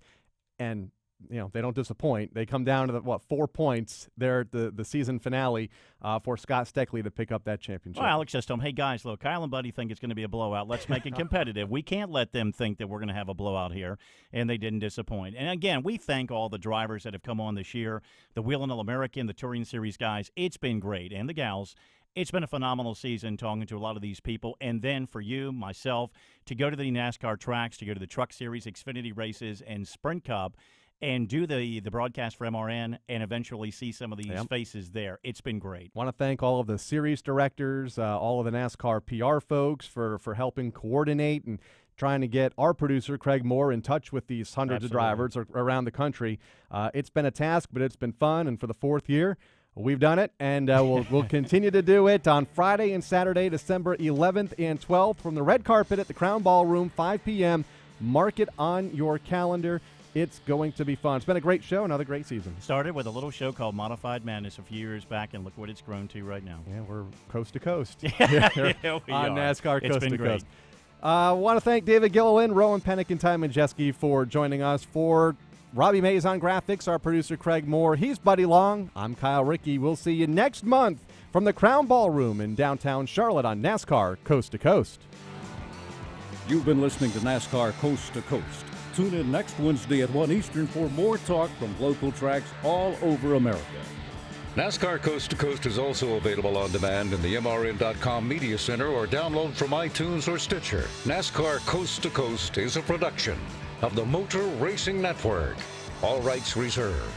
And they don't disappoint. They come down to 4 points there at the season finale for Scott Steckley to pick up that championship. Well, Alex just told him, hey, guys, look, Kyle and Buddy think it's going to be a blowout. Let's make it competitive. We can't let them think that we're going to have a blowout here, and they didn't disappoint. And, again, we thank all the drivers that have come on this year, the Wheeling All-American, the Touring Series guys. It's been great, and the gals. It's been a phenomenal season talking to a lot of these people. And then for you, myself, to go to the NASCAR tracks, to go to the Truck Series, Xfinity races, and Sprint Cup, and do the broadcast for MRN and eventually see some of these faces there. It's been great. Want to thank all of the series directors, all of the NASCAR PR folks for helping coordinate and trying to get our producer, Craig Moore, in touch with these hundreds of drivers around the country. It's been a task, but it's been fun, and for the fourth year, we've done it, and we'll continue to do it on Friday and Saturday, December 11th and 12th from the red carpet at the Crown Ballroom, 5 p.m. Mark it on your calendar. It's going to be fun. It's been a great show, another great season. Started with a little show called Modified Madness a few years back, and look what it's grown to right now. Yeah, we're coast to coast. Yeah, we on are. NASCAR It's Coast been to great. Coast. I want to thank David Gilliland, Rowan Pennink, and Ty Majeski for joining us. For Robbie Mays on graphics, our producer Craig Moore. He's Buddy Long. I'm Kyle Rickey. We'll see you next month from the Crown Ballroom in downtown Charlotte on NASCAR Coast to Coast. You've been listening to NASCAR Coast to Coast. Tune in next Wednesday at 1 Eastern for more talk from local tracks all over America. NASCAR Coast to Coast is also available on demand in the MRN.com Media Center or download from iTunes or Stitcher. NASCAR Coast to Coast is a production of the Motor Racing Network. All rights reserved.